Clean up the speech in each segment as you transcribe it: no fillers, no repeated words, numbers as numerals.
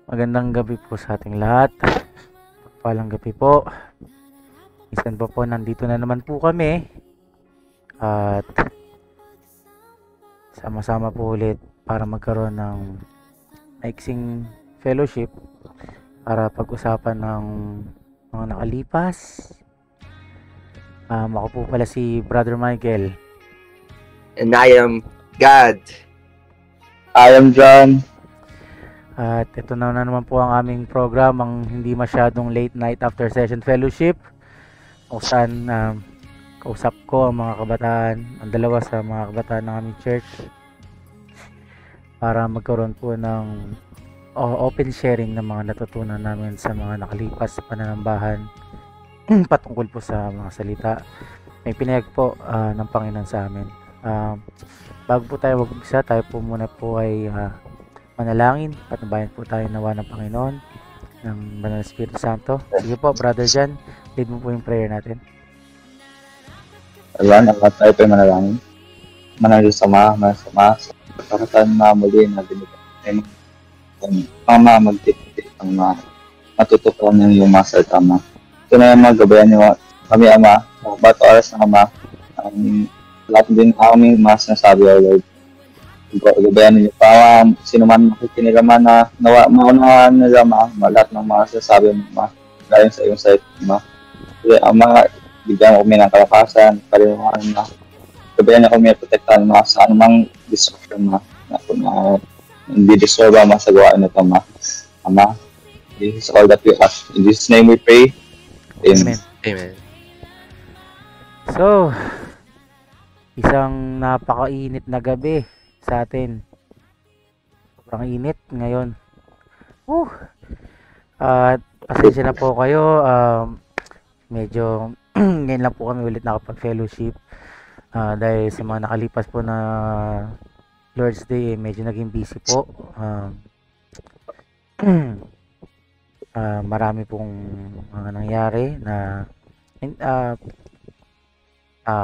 Magandang gabi po sa ating lahat. Pagpalang gabi po. Minsan po nandito na naman po kami at sama-sama po ulit para magkaroon ng maiksing fellowship para pag-usapan ng mga nakalipas. Ako po pala si Brother Michael. And I am God. I am John. At ito na naman po ang aming program, ang hindi masyadong late night after session fellowship, kung saan kausap ko ang mga kabataan, ang dalawa sa mga kabataan ng aming church, para magkaroon po ng open sharing ng mga natutunan namin sa mga nakalipas sa pananambahan patungkol po sa mga salita may pinayag po ng Panginoon sa amin. Bago po tayo mag-umpisa, tayo po muna po ay manalangin, patnubayan po tayo nawa ng Panginoon ng Banal na Espiritu Santo. Sige po, Brother Jan, lead mo po yung prayer natin. Ayan, ang tayo po yung manalangin. Manalangin sa pagkakataon na muli na binigay ang mga magtipid ang mga matutuklaw ng iyong mga salita, Ama. Ito na yung mga gabayan niyo kami, Ama, sa bato oras ng Ama, lahat din aming mga sinasabi, O Lord. Gabayan ninyo pa, sino man makikinig naman na maunahan nila, Ma, lahat ng mga sinasabi mo, Ma, galing sa iyong salita, Ma. Kaya, Ama, bigyan mo kami ng kalakasan, paliwangan, Ma. Gabayan niyo kami protektahan, Ma, sa anumang destruction, Ma, na hindi deserve, Ma, sa gawain na ito, Ma. Ama, this is all that we ask. In Jesus' name we pray. Amen. Amen. So, isang napakainit na gabi sa atin. Sobrang init ngayon. At pasensya na po kayo. Medyo ngayon lang po kami ulit nakapag-fellowship. Dahil sa mga nakalipas po na Lord's Day, medyo naging busy po. Marami pong mga nangyari na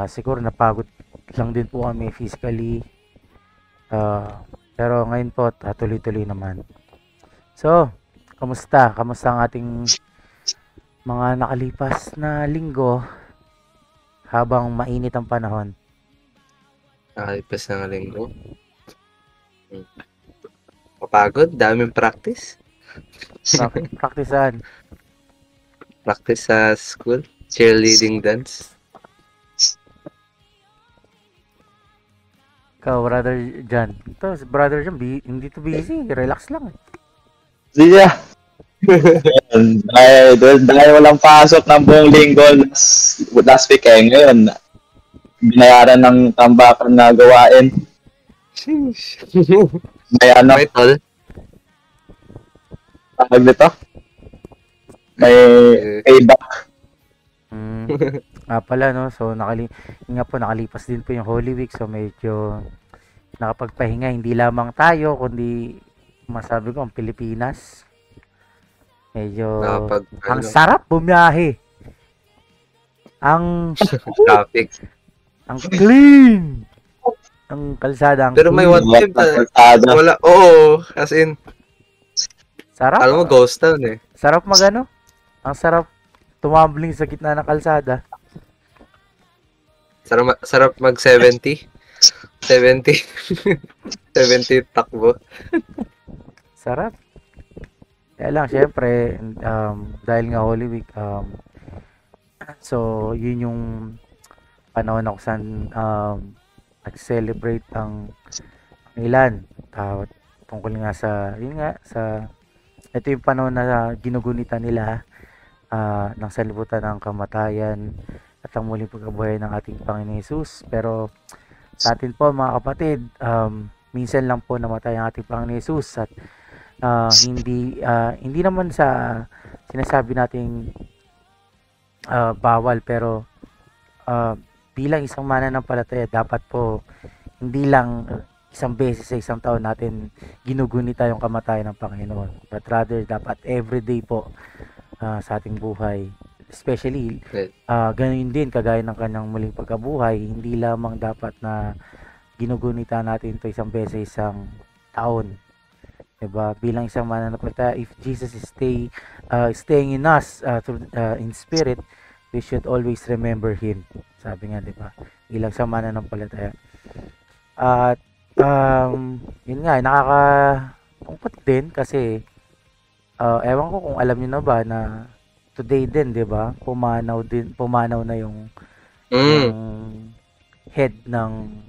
siguro napagod lang din po kami physically. Pero ngayon po tuloy-tuloy naman. So, kamusta ang ating mga nakalipas na linggo habang mainit ang panahon? Nakalipas na nga linggo. Mapagod, daming practice. Praktisan. Practice sa school, cheerleading dance. Ikaw, Brother John. Ito, si Brother John, hindi to busy. Relax lang. Siya. dahil walang pasok ng buong linggo last week ngayon, binayaran ng tambakan na gawain. May tol. Tawag nito? May payback. Pala, no? So, nakalipas din po yung Holy Week. So, medyo nakapagpahinga. Hindi lamang tayo, kundi masabi ko, ang Pilipinas. Medyo ang sarap bumiyahe. Ang traffic. Ang clean. Ang kalsada. Pero may one time wala. Oo, as in. Sarap. Alam mo, ghost town eh. Sarap magano? Ang sarap tumambling sa gitna ng kalsada. Sarap mag 70. 70 takbo. Sarap. Kaya lang, syempre, dahil nga Holy Week, so, yun yung panahon ako saan nag-celebrate ang ilan. Tungkol nga sa, ito yung panahon na ginugunita nila ng sanlibutan ng kamatayan at ang muling pagkabuhay ng ating Panginoon Hesus. Pero sa atin po, mga kapatid, minsan lang po namatay ang ating Panginoon Hesus at hindi naman sa sinasabi nating bawal, pero bilang isang mananampalataya dapat po hindi lang isang beses sa isang taon natin ginugunita yung kamatayan ng Panginoon, but rather dapat everyday po sa ating buhay, especially ganun din kagaya ng kanyang muling pagkabuhay. Hindi lamang dapat na ginugunita natin ito isang beses isang taon, Diba? Bilang isang mananampalataya, if Jesus is staying in us in spirit, we should always remember Him. Sabi nga, diba? Bilang isang mananampalataya. At, yun nga, nakakatungkot din kasi, ewan ko kung alam niyo na ba na today din, diba? Pumanaw na yung head ng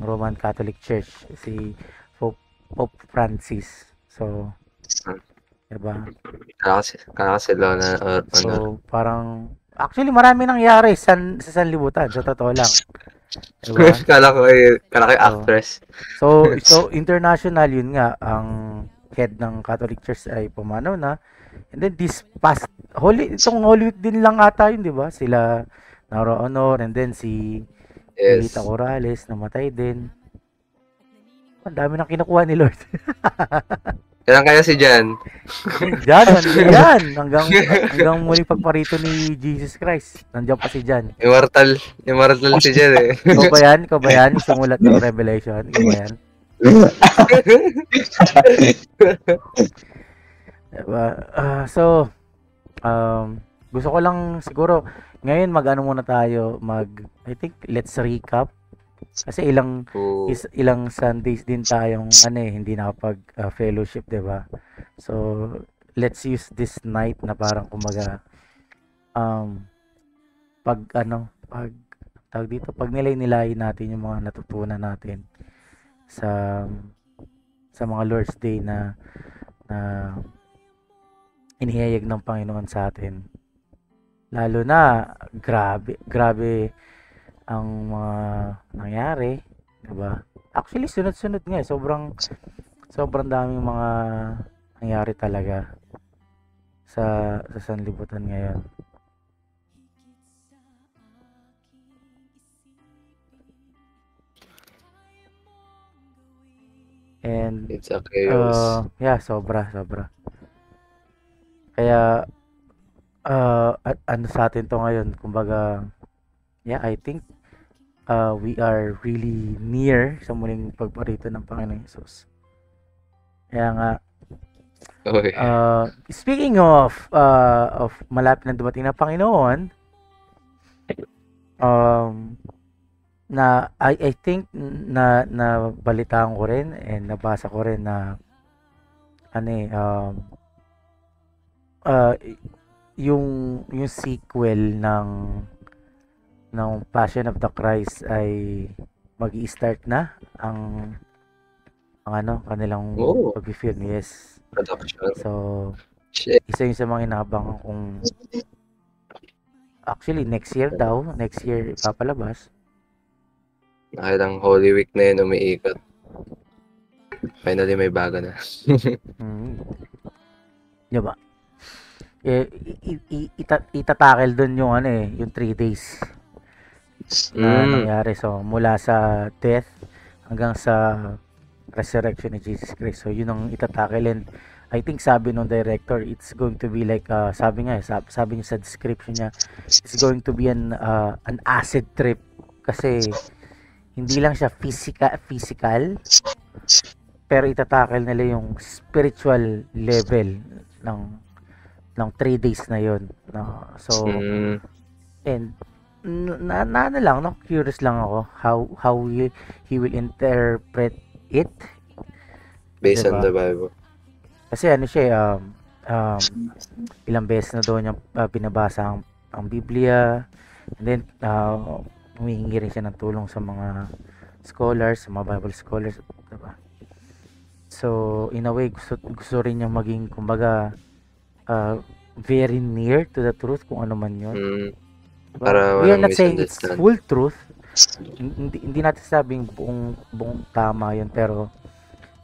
Roman Catholic Church, si Pope Francis. So, diba? Kala sila na So, parang actually marami nangyari sa sanlibutan, sa totoo lang. Diba? kala ko actress. So international yun nga, ang head ng Catholic Church ay pumanaw na. And then this past itong Holy Week din lang ata yun, diba? Sila Naro Honor, and then si Lita Corrales namatay din. Ang dami nang kinukuha ni Lord. Kailan kaya si Jan? Jan. Hanggang muli pagparito ni Jesus Christ. Nandiyan pa si Jan. Immortal si Jan eh. Ikaw ba yan? Sumulat ng Revelation. Ikaw ba yan? Diba? So, gusto ko lang siguro, ngayon mag-ano muna tayo, I think, let's recap. Kasi ilang Sundays din tayong hindi nakapag-fellowship, 'di ba? So, let's use this night na parang kumaga pag nilay-nilayin natin yung mga natutunan natin sa mga Lord's Day na inihayag ng Panginoon sa atin. Lalo na grabe ang mga nangyari, 'di ba? Actually, sunod-sunod nga, sobrang daming mga nangyari talaga sa sanlibutan ngayon. And it's a chaos. Yeah, sobra. Kaya ano sa atin to ngayon, kumbaga, yeah, I think we are really near sa muling pagparito ng Panginoong Hesus. Kaya nga, speaking of malapit na dumating na Panginoon, na I think na balitaan ko rin and nabasa ko rin na yung sequel ng Passion of the Christ ay magi-start na ang kanilang pag-film. Yes. Production. So, isa yung sa mga inaabangan kung actually next year ipapalabas. Nakailang Holy Week na yun umiikot. Finally may bago na. Diba? Itatakel doon yung yung 3 days na nangyari. So, mula sa death hanggang sa resurrection ni Jesus Christ. So, yun ang itatakel. And I think sabi ng director, it's going to be like, sabi niya sa description niya, it's going to be an acid trip. Kasi, hindi lang siya physical, pero itatakel nila yung spiritual level ng 3 days na yun. So, and curious lang ako how he will interpret it based on the Bible. Kasi siya ilang beses na doon niya binabasa ang Biblia, and then humihingi rin siya ng tulong sa mga scholars, sa mga Bible scholars, diba? So in a way gusto rin niya maging kumbaga very near to the truth, kung ano man yun. Para we are not saying it's full truth. Hindi natin sabing buong tama yun, pero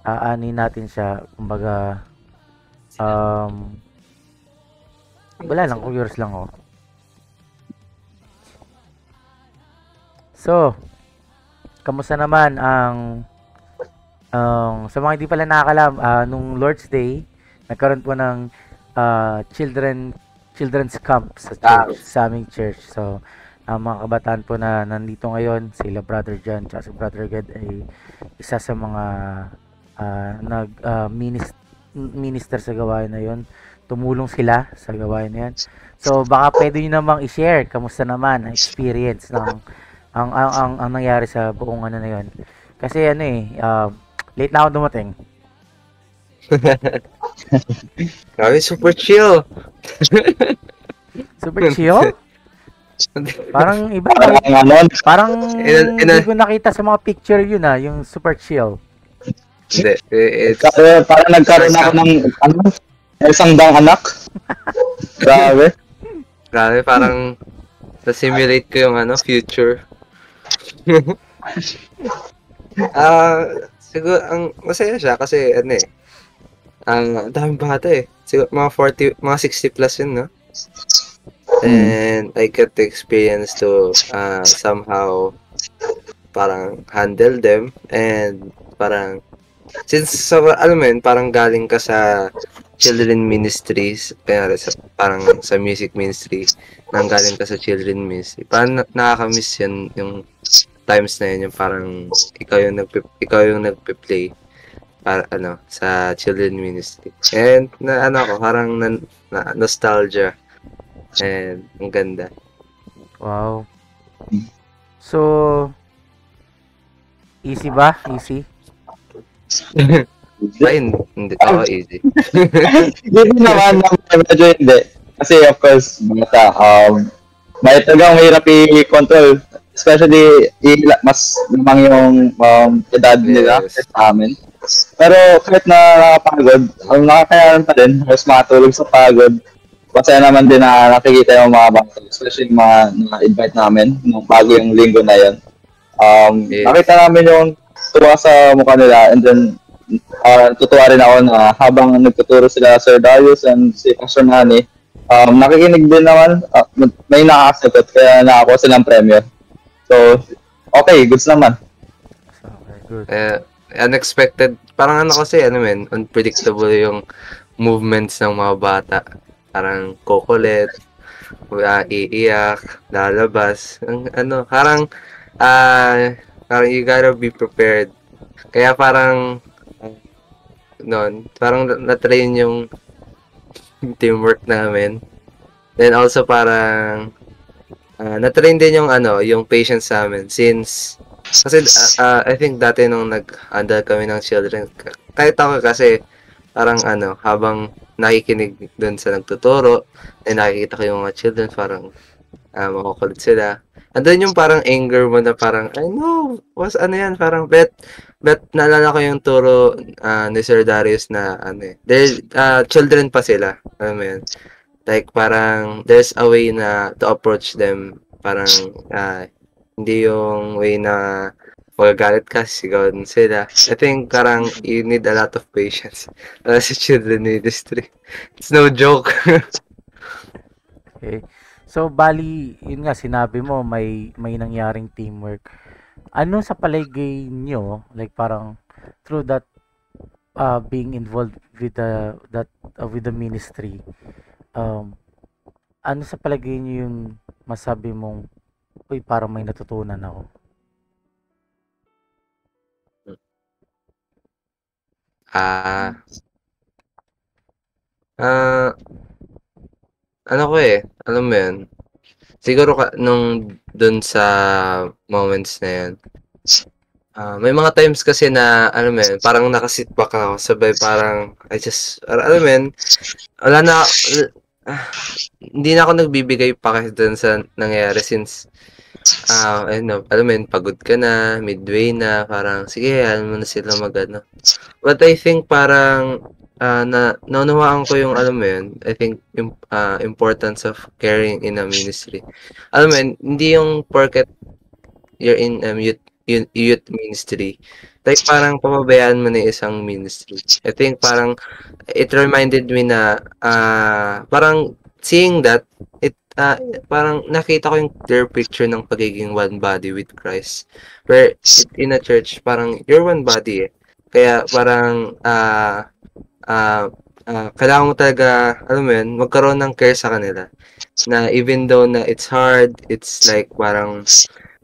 aanin natin siya, kumbaga wala lang, curious lang ako. So, kamusta naman ang sa mga hindi pala nakakalam, nung Lord's Day nagkaroon po ng children's camp sa church, sa aming church. So, ang mga kabataan po na nandito ngayon, sila Brother John at si Brother Ged ay isa sa mga minister sa gawain na yon. Tumulong sila sa gawain na yan. So baka pwede nyo namang i-share kamusta naman ang experience ng ang nangyari sa buong ano na yon. Kasi ano late na ako dumating. Grabe, super chill. Super chill. Parang iba. Parang ano, Parang In a- hindi ko nakita sa mga picture yun yung super chill. Hindi, it's parang nagkaroon ako ng ano, isang dang anak. Grabe. grabe, parang na-simulate ko yung future. Siguro ang masaya siya kasi ang daming bata Siguro mga 40, mga 60 plus yun, no? And I get the experience to somehow parang handle them and parang since alam mo yun, parang galing ka sa children ministries, kaya parang sa music ministry, nang galing ka sa children ministry, parang nakaka-miss yan yung times na yun, yung parang ikaw yung nagpe-play para sa children ministry. And parang nostalgia. And ang ganda. Wow. So, easy ba? Easy? Fine. Hindi ako easy. Hindi naman, medyo hindi. Kasi of course, bata, may talagang mahirap i-control. Especially, mas lamang yung edad nila Yes. sa amin. Pero kahit na nakapagod, nakakayanan pa din. Mas makatulog sa pagod. Masaya naman din na nakikita yung mga bata. Especially yung mga na-invite namin nung bago yung linggo na yun. Yes. Nakita namin yung tuwa sa mukha nila, and then tutuwa rin ako na habang nagtuturo sila Sir Darius and si Pastor Nani, nakikinig din naman, may nakakasagot kaya nakakuha silang premyo. So, okay, goods naman. Okay, good. Unexpected. Parang kasi, unpredictable yung movements ng mga bata. Parang kukulit, iiyak, lalabas. Parang you gotta be prepared. Kaya parang, parang na-train yung teamwork namin. Then also parang, na-train din yung patience namin since, kasi I think dati nung nag-handle kami ng children, kahit ako kasi, parang habang nakikinig dun sa nagtuturo, and nakikita ko yung mga children, parang makukulit sila. Andun yung parang anger mo na parang, I know, yan, parang bet naalala ko yung turo ni Sir Darius na children pa sila. Alam mo yun? Like parang there's a way na to approach them. Parang hindi yung way na magagalit ka, sigawan sila. I think parang you need a lot of patience sa children industry. It's no joke. Okay. So, bali, yun nga, sinabi mo, may nangyaring teamwork. Ano sa palagay nyo, like parang, through that, being involved with with the ministry, ano sa palagay nyo yung masabi mong, uy, parang may natutunan ako? Alam mo yun, siguro nung dun sa moments na yun, may mga times kasi na, alam mo yun, parang nakasit back ako, sabay parang, alam mo yun, wala na, hindi na ako nagbibigay pa dun sa nangyayari since, alam mo yun, pagod ka na, midway na, parang, sige, alam mo na sila But I think parang, naunawaan ko yung, alam mo yun, I think, importance of caring in a ministry. Alam mo yun, hindi yung porket you're in youth ministry, like parang papabayaan mo na isang ministry. I think parang, it reminded me na, parang, seeing that, parang nakita ko yung clear picture ng pagiging one body with Christ. Where, in a church, parang, you're one body Kaya parang, kailangan mo talaga, alam mo yun, magkaroon ng care sa kanila. Na even though na it's hard, it's like parang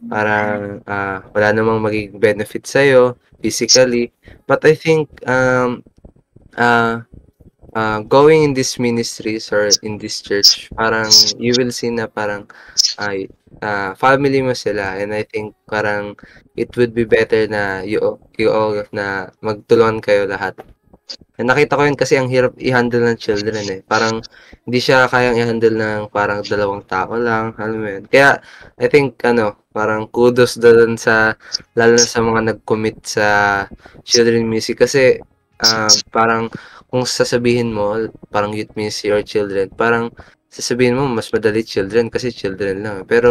parang wala namang magiging benefit sa'yo physically. But I think uh, going in these ministries or in this church, parang you will see na parang ay family mo sila, and I think parang it would be better na you all na magtulungan kayo lahat. And nakita ko yun kasi ang hirap i-handle ng children eh. Parang hindi siya kayang i-handle ng parang 2 tao lang, alam mo yun. Kaya I think parang kudos doon sa lalo na sa mga nag-commit sa children music kasi parang kung sasabihin mo parang youth ministry or children, parang sasabihin mo mas madali children kasi children lang. Pero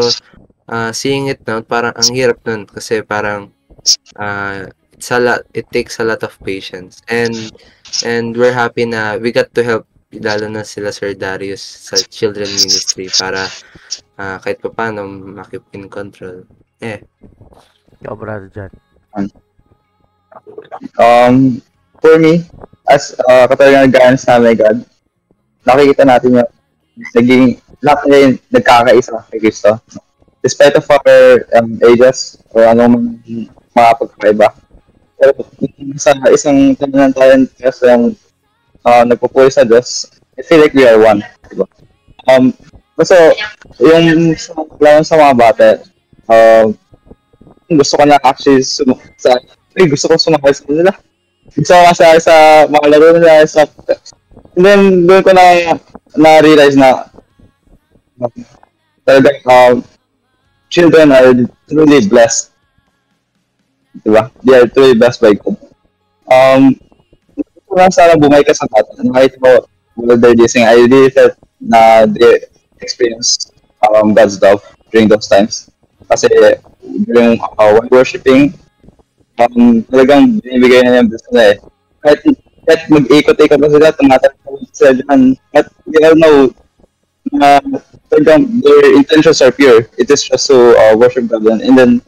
seeing it now, parang ang hirap nun kasi parang it takes a lot of patience. And we're happy na we got to help lalo na sila Sir Darius sa children ministry para kahit pa paano makip in control. Ikaw, Brother John. For me, as katulad ng guidance namin, God, nakikita natin yung lahat na nagkakaisa kay Kristo. Despite of our ages o anong mga pagkakaiba. Pero sa isang tanan tayo kasi nagpupuloy sa Diyos, I feel like we are one. Diba? So, yung sa mga bata, gusto ko na actually gusto ko sumakay sa kanila. Gusto ko sa mga laro nila. And then, doon ko na-realize na talagang children are truly blessed. Diba? They are truly blessed by God. Kung sana bumay ka sa bata, nakita ko while they're listening, I really felt na they experienced God's love during those times. Kasi during while worshiping, talagang binibigay na yung blessing na eh. Kahit mag-ikot-ikot na sila, tumatakot sila dyan. At we all know na talagang their intentions are pure. It is just to worship God. And then,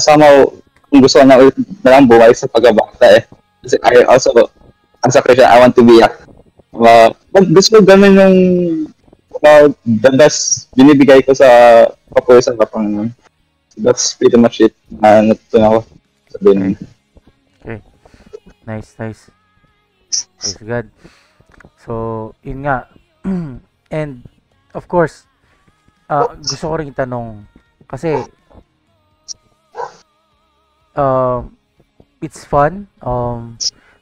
somehow, kung gusto ko na ulit na lang buhay sa pagkabata eh. Kasi I also, as a Christian, I want to be gusto ko ganun yung the best binibigay ko sa kapoy sa kapang. That's pretty much it na natutunan ko. Sabihin. Okay. Nice. Praise God. So, yun nga. And, of course, gusto ko rin itanong, kasi, it's fun.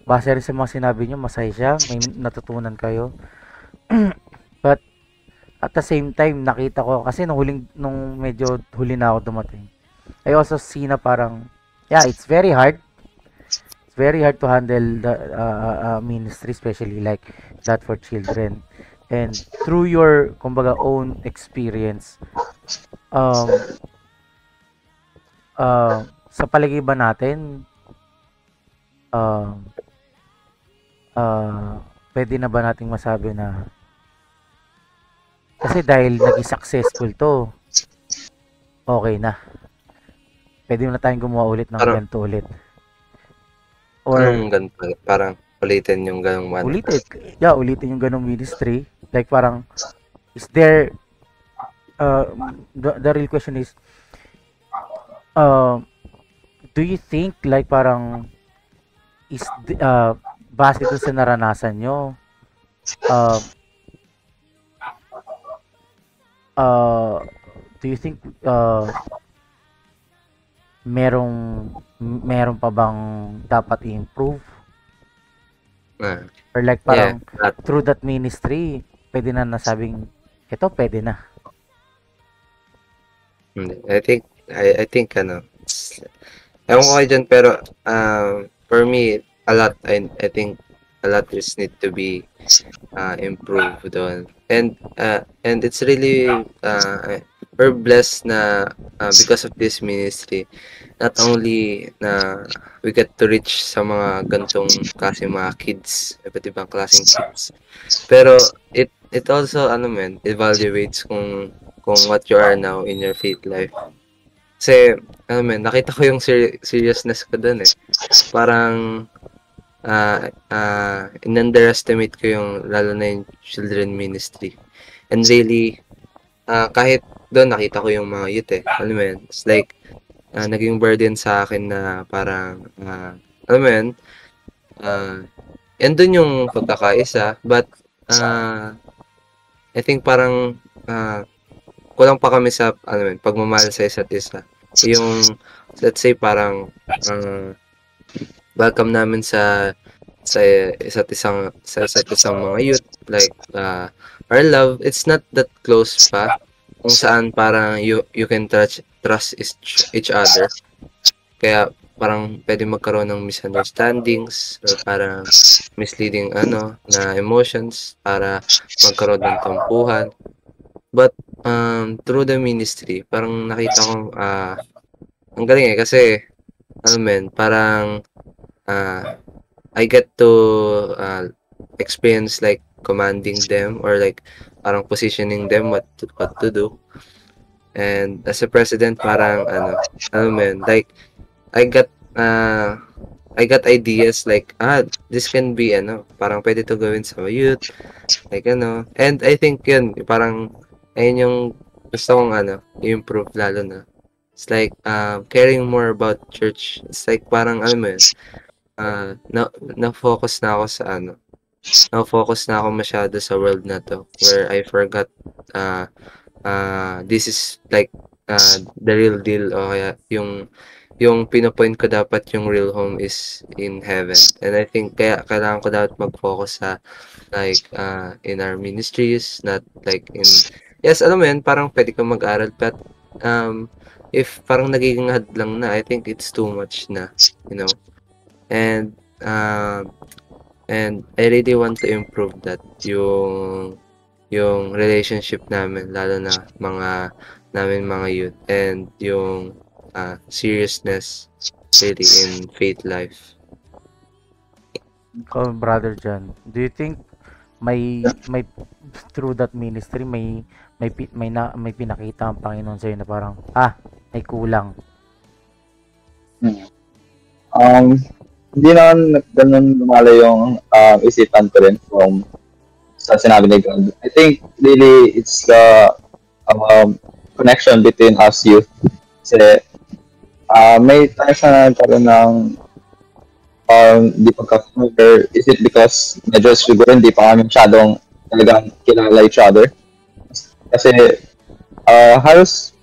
Base rin sa mga sinabi nyo, masaya siya. May natutunan kayo. But, at the same time, nakita ko, kasi nung medyo huli na ako dumating, I also see na parang, yeah, it's very hard. It's very hard to handle the ministry, especially like that for children. And through your, kumbaga, own experience, sa palagay ba natin, pwede na ba nating masabi na, kasi dahil naging successful to, okay na. Pwede na tayong gumawa ulit ng ganito ulit. Or parang ulitin yung ganong ulitin yung ganong ministry. Like parang, is there, the real question is, do you think like parang, is, base ito sa naranasan nyo, do you think meron pa bang dapat i-improve? Or like parang through that ministry, pwede na nasabing ito pwede na. I think ewan ko kayo dyan, pero for me a lot, I think a lot just need to be improved doon. And it's really we're blessed na because of this ministry, not only na we get to reach sa mga gantong klase mga kids, iba't ibang klaseng kids, pero it also evaluates kung what you are now in your faith life. Kasi nakita ko yung seriousness ko doon eh. Parang in-underestimate ko yung lalo na yung children ministry. And really kahit doon nakita ko yung mga youth eh. Alam mo yun? It's like, naging burden sa akin na parang, alam mo yun, and dun yung pagkakaisa. But, I think parang, kulang pa kami sa, ano yun, pagmamahal sa isa't isa. Yung, let's say, parang, welcome namin sa isa't isang mga youth, like, our love, it's not that close pa, kung saan parang you can trust each other. Kaya parang pwede magkaroon ng misunderstandings or parang misleading na emotions para magkaroon ng tampuhan. But through the ministry, parang nakita ko ang galing kasi parang I get to experience like commanding them or like parang positioning them what to do. And as a president, parang like I got ideas like this can be parang pwede to gawin sa youth, like and I think yun parang ayun yung gusto kong i-improve lalo na. It's like caring more about church. It's like parang na-focus na ako sa na-focus na ako masyado sa world na to where I forgot this is like the real deal o kaya yung pinopoint ko dapat yung real home is in heaven. And I think kaya kailangan ko dapat mag-focus sa like in our ministries, not like in yes, alam mo yun, parang pwede kang mag-aral but if parang nagiging hadlang na, I think it's too much na, And I really want to improve that yung relationship namin lalo na mga youth and yung seriousness really in faith life. Brother John, do you think may through that ministry may pinakita ang Panginoon sa na parang may kulang? Hindi naman ganun lumala yung isipan ko rin from sa sinabi ni God. I think really it's the connection between us youth. Kasi may times na nagkaroon ng di pagka-cover. Is it because medyo siguro hindi pa kami masyadong talagang kilala each other? Kasi halos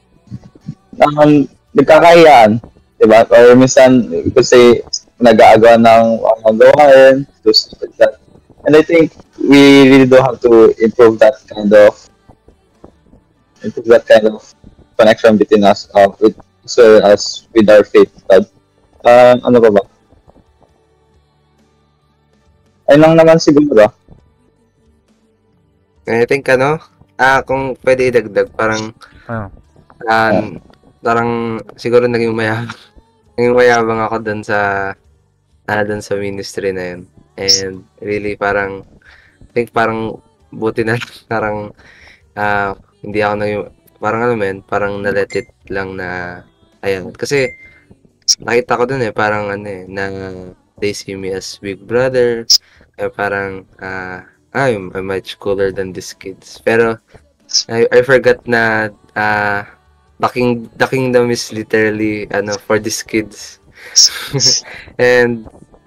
nagkakayaan, diba? Or minsan kasi nag-aagawa ng gawain, stuff like that. And I think we really do have to improve that kind of connection between us with as well as with our faith. Ano ba? Ayun lang naman siguro. I think kung pwede idagdag parang parang siguro naging mayabang ako dun sa ministry na yun. And really parang I think parang buti na parang hindi ako parang parang na-let it lang na ayan. Kasi nakita ko dun parang na they see me as big brother. Kaya parang I'm much cooler than these kids. Pero I forgot na the kingdom is literally for these kids.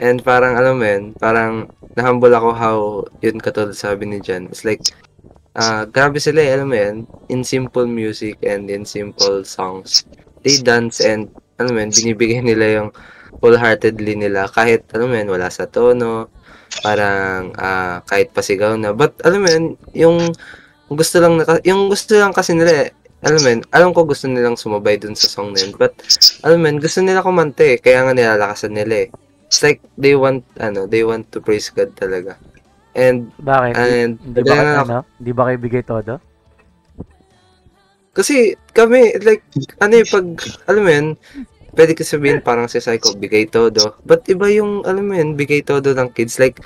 and parang parang na-humble ako how yun katulad sabi ni Jan. It's like grabe sila in simple music and in simple songs. They dance and binibigay nila yung wholeheartedly nila kahit wala sa tono, parang kahit pasigaw na. But yung gusto lang kasi nila alam ko gusto nilang sumabay dun sa song na yun. But, gusto nila kumante kaya nga nilalakasan nila It's like, they want to praise God talaga. And, bakit? Di ba kayo bigay todo? Kasi, kami, like, pag, pwede ka sabihin parang si Psycho, bigay todo. But, iba yung, bigay todo ng kids. Like,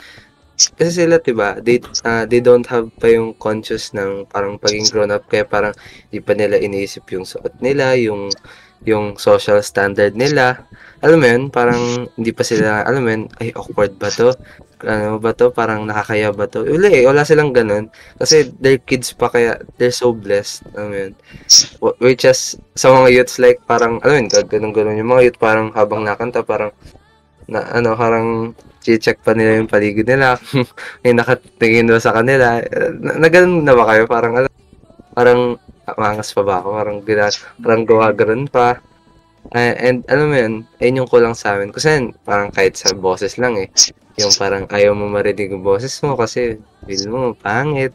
kasi sila, diba, they don't have pa yung conscious ng parang paging grown up, kaya parang di pa nila iniisip yung suot nila, yung yung social standard nila. Alam mo yun, parang hindi pa sila, alam mo yun, ay awkward ba to? Ano ba to? Parang nakakaya ba to? Wala silang ganun. Kasi they're kids pa kaya they're so blessed. Alam mo yun. Which is, sa mga youths like parang, alam mo yun, ganun-ganun. Yung mga youth parang habang nakanta, parang, parang check pa nila yung paligid nila. May nakatingin ba sa kanila. Na ganun na ba kayo? Parang maangas pa ba ako? Parang gawa ganun pa. And alam mo yun, ayun yung kulang sa amin. Kasi parang kahit sa boses lang eh. Yung parang ayaw mo marinig yung boses mo kasi feel mo pangit.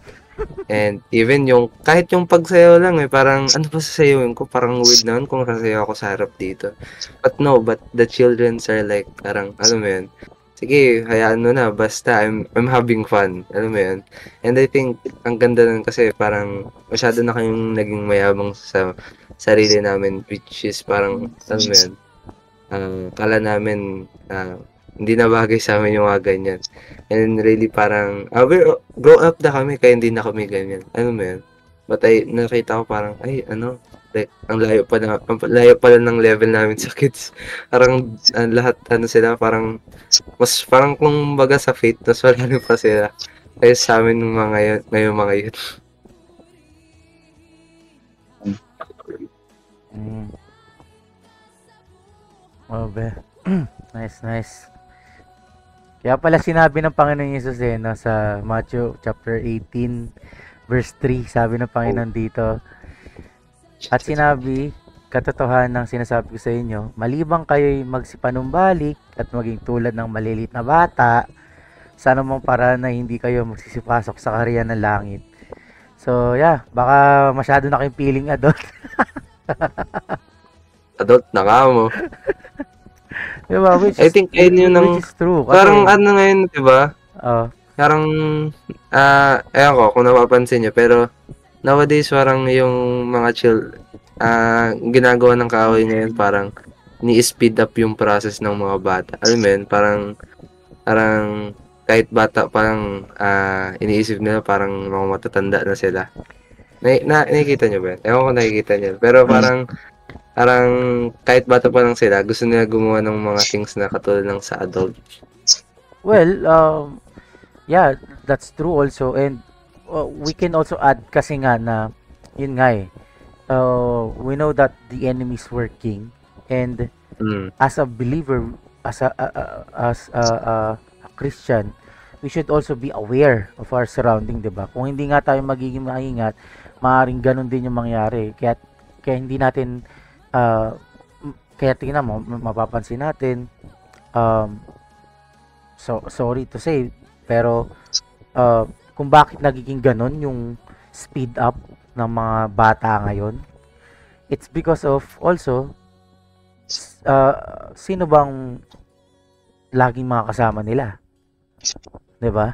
And even kahit yung pagsayaw lang eh, parang ano pa sasayawin ko? Parang weird naman kung sasayaw ako sa harap dito. But the childrens are like, parang, alam mo yun, sige, hayaan mo na, basta I'm having fun. Alam mo yun? And I think, ang ganda nun kasi parang masyado na kayong naging mayabang sa sarili namin, which is parang, alam mo yun, kala namin, hindi na bagay sa amin yung mga ganyan. And really parang, grow up na kami kaya hindi na kami ganyan. Alam mo yun? But nakita ko parang, like, ang layo pala ng level namin sa kids. Parang, lahat, sila, parang, parang kung baga sa fate, mas marami pa sila. Kaya sa amin ngayong mga yun. Oh, be. Nice. Kaya pala sinabi ng Panginoon Yesus no, sa Matthew chapter 18 verse 3, sabi ng Panginoon dito, at sinabi, katotohanan ng sinasabi ko sa inyo, malibang kayo'y magsipanumbalik at maging tulad ng malilit na bata, sa anumang paraan na hindi kayo magsisipasok sa kaharian ng langit. So, yeah, baka masyado na kayong feeling adult. Adult na ka mo. Diba? Which I think ayun yung is true. Parang ngayon, diba? Parang, ewan ko kung napapansin nyo, pero nowadays parang yung mga ginagawa ng kaaway ngayon, parang ni-speed up yung process ng mga bata. Alam mo yun, parang kahit bata parang iniisip nila parang mga matatanda na sila. Nakikita nyo ba? Ewan ko nakikita nyo. Pero parang kahit bata pa lang sila, gusto nila gumawa ng mga things na katulad ng sa adult. Well, yeah, that's true also. And we can also add kasi nga na, yun nga eh, we know that the enemy is working. And as a believer, as a Christian, we should also be aware of our surrounding, diba? Kung hindi nga tayo magiging maingat, maaaring ganun din yung mangyari. Kaya hindi natin kaya tingnan mo, mapapansin natin, so sorry to say, pero kung bakit nagiging ganun yung speed up ng mga bata ngayon, it's because of also sino bang laging mga kasama nila, 'di ba?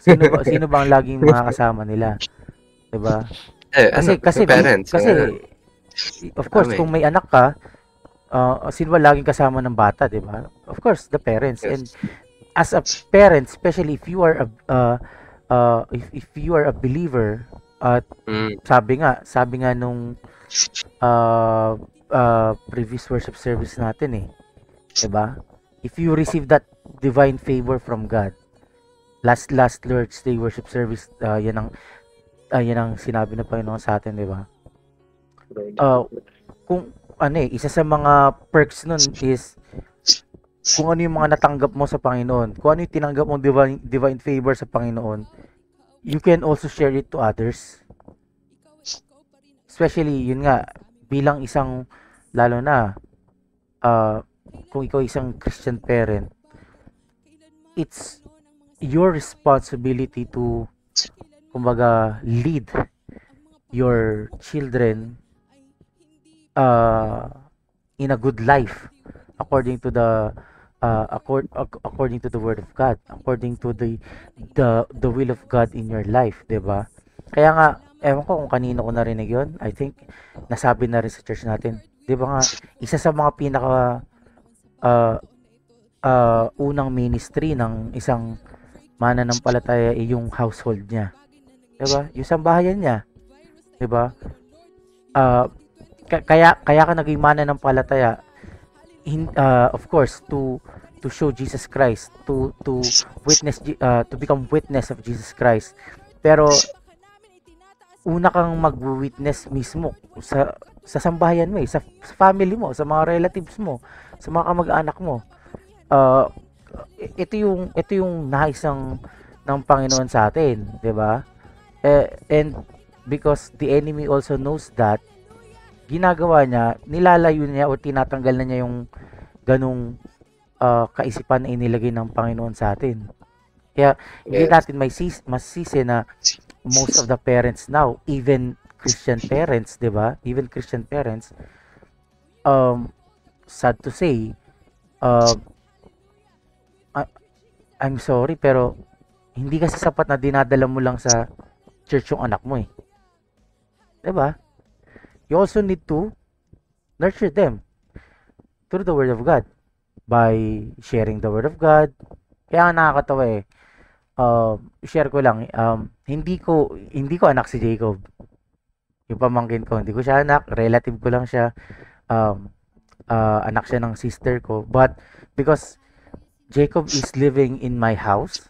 Sino bang laging mga kasama nila, 'di ba? Kasi parents, of course, kung may anak ka, sino ba laging kasama ng bata, di ba? Of course, the parents. Yes. And as a parent, especially if you are if you are a believer, at sabi nga nung previous worship service natin eh, di ba? If you receive that divine favor from God, last Lord's Day worship service, yan ang sinabi na Panginoon sa atin, di ba? Kung isa sa mga perks nun is kung ano yung mga natanggap mo sa Panginoon, kung ano yung tinanggap mong divine favor sa Panginoon, you can also share it to others. Especially, yun nga, bilang isang, lalo na, kung ikaw isang Christian parent, it's your responsibility to, kumbaga, lead your children in a good life according to the according to the word of God, according to the will of God in your life, 'di ba? Kaya nga ewan ko kung kanino ko narinig 'yon. I think nasabi na rin sa church natin, 'di ba nga, isa sa mga pinaka unang ministry ng isang mananampalataya ay yung household niya. 'Di ba? Yung sambahayan niya. 'Di ba? kaya ka naging mananampalataya, of course, to show Jesus Christ, to to become witness of Jesus Christ. Pero una kang mag-witness mismo sa sambahayan mo, sa family mo, sa mga relatives mo, sa mga kamag-anak mo. Uh, ito yung nais ng Panginoon sa atin, 'di ba? And because the enemy also knows that, ginagawa niya, nilalayo niya o tinatanggal na niya yung ganung kaisipan na inilagay ng Panginoon sa atin. Kaya hindi natin masisi na most of the parents now, even Christian parents, 'di ba? Even Christian parents, sad to say, I'm sorry, pero hindi kasi sapat na dinadala mo lang sa church yung anak mo, eh. 'Di ba? You also need to nurture them through the Word of God by sharing the Word of God. Kaya nakakatawa, eh. Share ko lang, hindi ko anak si Jacob. Yung pamangkin ko, hindi ko siya anak, relative ko lang siya. Anak siya ng sister ko. But because Jacob is living in my house,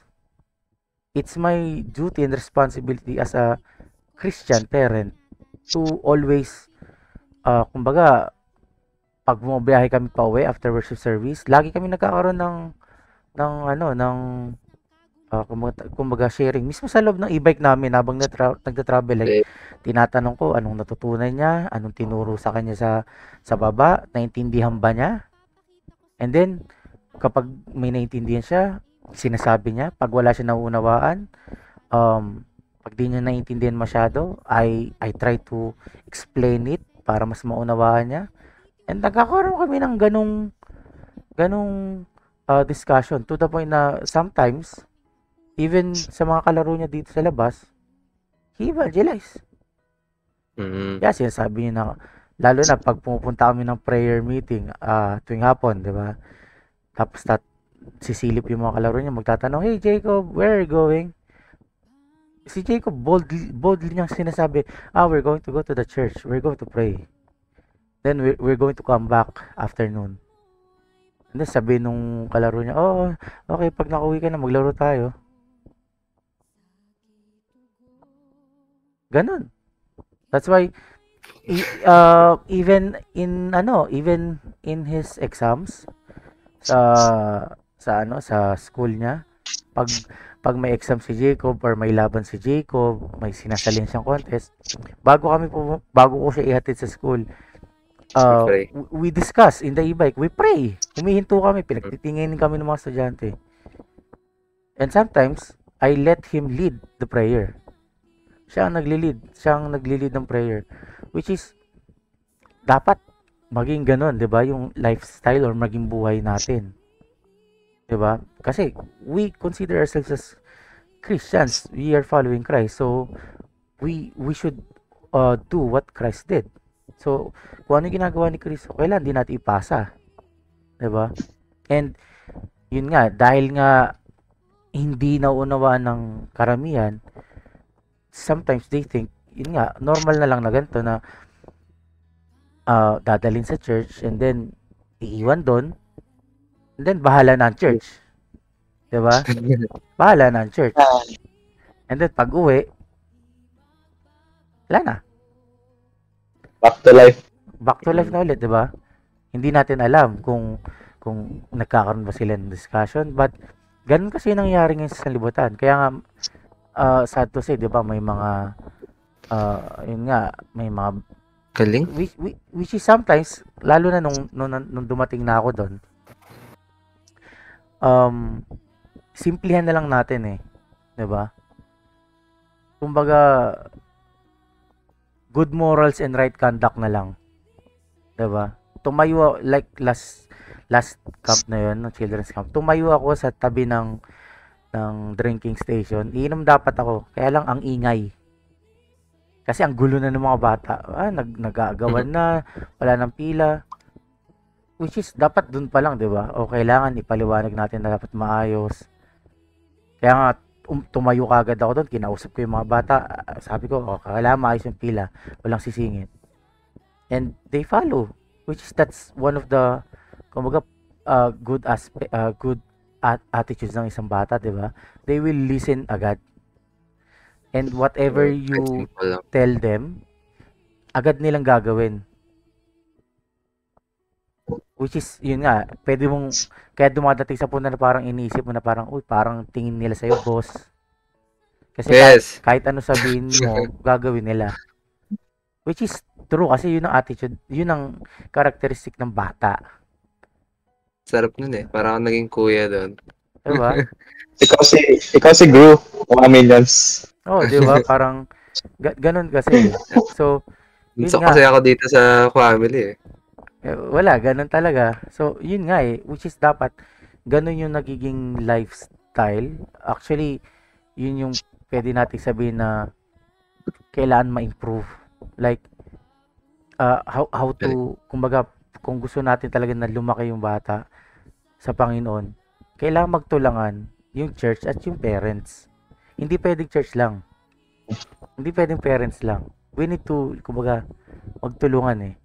it's my duty and responsibility as a Christian parent to always, kumbaga, pag bumabiyahe kami pa uwi after worship service, lagi kami nagkakaroon ng kumbaga sharing mismo sa loob ng e-bike namin habang nagta-travel. Like, tinatanong ko anong natutunan niya, anong tinuro sa kanya sa baba, naintindihan ba niya? And then kapag may naintindihan siya, sinasabi niya. Pag wala siya nauunawaan, pag di niya naintindihan masyado, I try to explain it para mas maunawaan niya. And nagkakaroon kami ng ganong discussion to the point na sometimes even sa mga kalaro niya dito sa labas, he evangelize. Yeah, sinasabi niya na, lalo na pag pumupunta kami ng prayer meeting tuwing hapon, di ba? Tapos sisilip yung mga kalaro niya, magtatanong, "Hey Jacob, where are you going?" Si Jacob boldly niyang sinasabi, "We're going to go to the church. We're going to pray. Then we're going to come back afternoon." And then sabi nung kalaro niya, "Oh, okay, pag nakauwi ka na, maglaro tayo." Ganon. That's why even in his exams sa school niya, pag may exam si Jacob or may laban si Jacob, may sinasalin siyang contest, bago ko siya ihatid sa school, we discuss in the e-bike, we pray, humihinto kami, pinagtitingin kami ng mga estudyante, and sometimes I let him lead the prayer. Siya ang naglilid ng prayer, which is dapat maging ganun, 'di ba? Yung lifestyle or maging buhay natin. 'Di ba? Kasi we consider ourselves as Christians. We are following Christ. So we should do what Christ did. So kung ano yung ginagawa ni Cristo, kailan din natin ipasa. 'Di ba? And yun nga, dahil nga hindi naunawaan ng karamihan, sometimes they think, yun nga, normal na lang na ganito na dadalhin sa church and then iiwan doon and then bahala na ang church. Diba? Bahala na ang church. And then pag uwi, wala na. Back to life. Back to life na ulit, diba? Hindi natin alam kung nagkakaroon ba sila ng discussion, but ganun kasi nangyari ngayon sa sanlibutan. Kaya nga, sad to say, 'di ba, may mga yun nga, may mga Galing. which is sometimes, lalo na nung dumating na ako doon, simplihan na lang natin, 'di ba? Kumbaga, good morals and right conduct na lang, 'di ba? Tumayo, like last camp na yun, ng children's camp, tumayo ako sa tabi ng drinking station. Iinom dapat ako, kaya lang ang ingay. Kasi ang gulo na ng mga bata. Nag-aagawan na, wala nang pila. Which is, dapat dun pa lang, di ba? O kailangan ipaliwanag natin na dapat maayos. Kaya nga, tumayo kagad ako doon, kinausap ko yung mga bata. Sabi ko, kailangan maayos yung pila, walang sisingit. and they follow, which is that's one of the kumbaga good aspect good attitudes ng isang bata, 'di ba? They will listen agad, and whatever Kahit you simple lang. tell them, agad nilang gagawin. Which is, yun nga, pwede mong, kaya dumadating sa punto na parang iniisip mo na parang, uy, parang tingin nila sa'yo, boss. Kasi Yes. kahit ano sabihin mo, gagawin nila. Which is true, kasi yun ang attitude, yun ang characteristic ng bata. Sarap nun eh. Parang ako naging kuya doon. Diba? Ikaw si Gru, mga millions. Oh, diba? Parang, ganun kasi. So, yun So nga. kasi ako dito sa family eh. Wala, ganun talaga. So, yun nga eh, which is dapat, ganun yung nagiging lifestyle. Actually, yun yung pwede natin sabihin na kailangan ma-improve. Like, how to, kumbaga, kung gusto natin talaga na lumaki yung bata sa Panginoon, kailangan magtulangan yung church at yung parents. Hindi pwedeng church lang. Hindi pwedeng parents lang. We need to, kumbaga, magtulungan eh.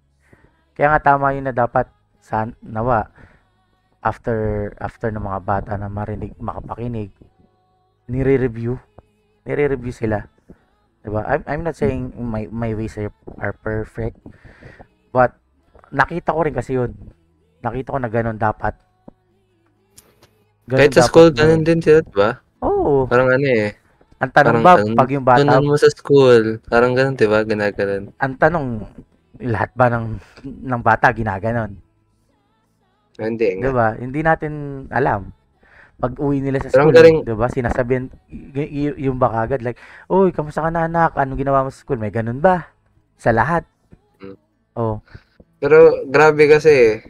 Kaya nga tama yun na dapat nawa after ng mga bata na marinig, makapakinig, nire-review sila. Diba? I'm not saying my ways are perfect, but nakita ko rin kasi yun. Nakita ko na ganun dapat. Kahit sa school, ganun din sila, diba? Oo. Parang ano eh. Ang tanong Parang ba, pag yung bata, tunan mo sa school. Parang ganun, diba? Ganun. ang tanong, lahat ba ng bata ginaganon? Hindi nga. Diba? Hindi natin alam. Pag uwi nila sa Parang school, galing- diba? Sinasabihan, yung baka agad, like, uy, kamusta ka na anak? Anong ginawa mo sa school? May ganun ba? Sa lahat? Hmm. Oh. Pero grabe kasi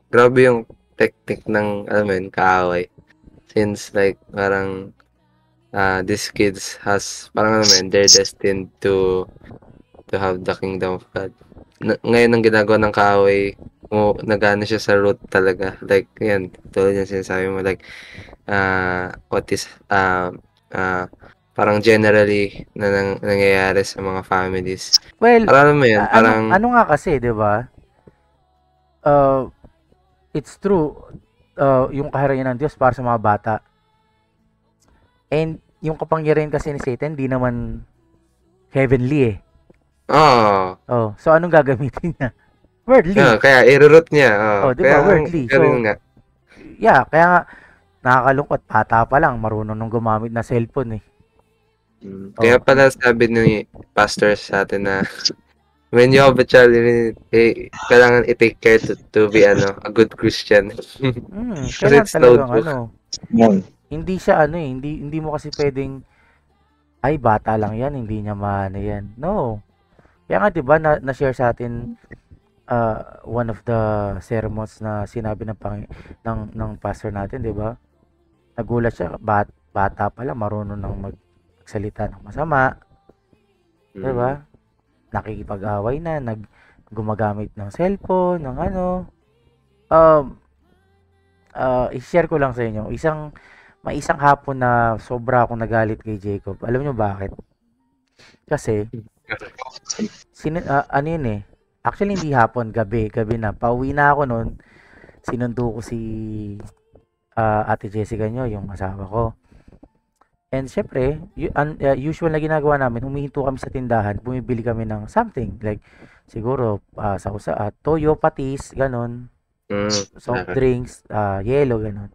grabe yung technique ng, alam mo yun, kaaway. Since like, parang, these kids parang alam mo yun, they're destined to have the kingdom of God. Ngayon ang ginagawa ng kaaway, nagano siya sa root talaga. Like, yan, tulad yung sinasabi mo, like, what is, parang generally na nangyayari sa mga families. Well, Parang alam mo yan, parang, ano nga kasi, diba? It's true, yung kaharian ng Diyos para sa mga bata. And yung kapangyarihan kasi ni Satan, di naman heavenly eh. Oh, so anong gagamitin niya? Worldly. kaya i-root niya. Di ba? Worldly. So, nga. yeah, kaya nga, nakakalungkot, bata pa lang, marunong nung gumamit na cellphone eh. Kaya pala sabi ni pastor sa atin na when you have a child, kailangan i-take care to be a good Christian. Kailangan it's talagang Yun. hindi siya hindi mo kasi pwedeng ay bata lang yan, hindi niya maano yan. No. Kaya nga 'di ba na-share sa atin one of the sermons na sinabi ng pastor natin, 'di ba? Nagulat siya, bata pa lang marunong nang magsalita ng masama. 'Di ba? Nakikipag-away na, gumagamit ng cellphone, ng i-share ko lang sa inyo. May isang hapon na sobra akong nagalit kay Jacob. Alam niyo bakit? Kasi yun eh. Actually hindi hapon, gabi na. Pauwi na ako noon. Sinundo ko si Ate Jessica nyo, yung asawa ko. And syempre, usual na ginagawa namin, humihinto kami sa tindahan, bumibili kami ng something. Like, siguro, toyo, patis, ganon. Soft drinks, yellow, ganon.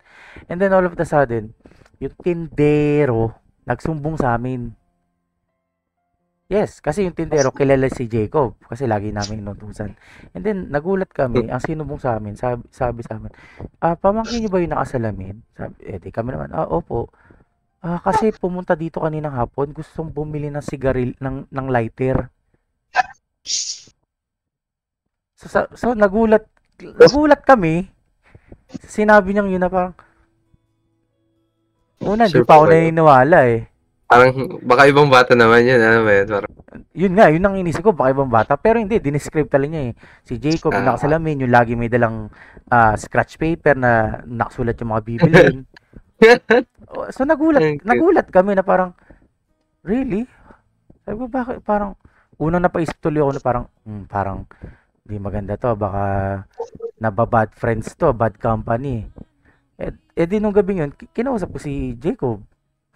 And then all of a sudden, yung tindero, nagsumbong sa amin. Yes, kasi yung tindero kilala si Jacob kasi lagi namin inutusan. And then nagulat kami, ang sinumbong sa amin, sabi sa amin, pamangkin niyo ba yung nakasalamin? Sabi, di kami naman, opo. Kasi pumunta dito kaninang hapon, gustong bumili ng sigaril ng lighter. So nagulat kami. Sinabi niyang yun na parang una, di pa ako naniniwala eh. Parang, baka ibang bata naman yun, ano ba yun? Parang, yun nga, yun ang inisip ko, baka ibang bata. Pero hindi, dinescribe talaga niya eh. Si Jacob, yung nakasalamin, yung lagi may dalang scratch paper na nakasulat yung mga bibilin. So, nagulat kami na parang, really? Sabi ko, bakit? Parang, unang napaisip tuloy ako na parang di maganda to, baka nababad friends to, bad company. Di nung gabing yun, kinausap ko si Jacob.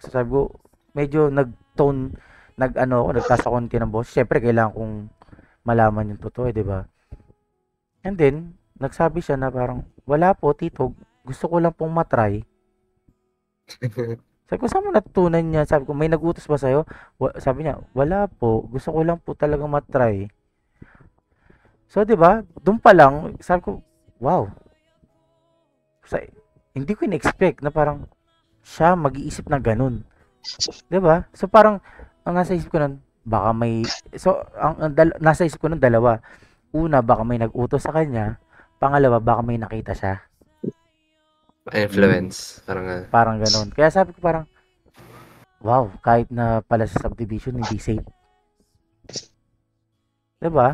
So, sabi ko, medyo nag-tone, nagtaas ako konti ng boss. Siyempre, kailangan kong malaman yung totoo, di ba? And then, nagsabi siya na parang, wala po, tito, gusto ko lang pong matry. Sabi ko, saan mo natutunan niya? Sabi ko, may nag-utos ba sa'yo? Sabi niya, wala po, gusto ko lang po talaga matry. So, di ba, doon pa lang, sabi ko, wow. Hindi ko in-expect na parang siya mag-iisip na ganun. Di ba? So, parang, ang nasa isip ko nun, baka may, so, nasa isip ko nun dalawa. Una, baka may nag-utos sa kanya. Pangalawa, baka may nakita siya. Influence. Parang ganun. Kaya sabi ko parang, wow, kahit na pala sa subdivision, hindi safe. Diba?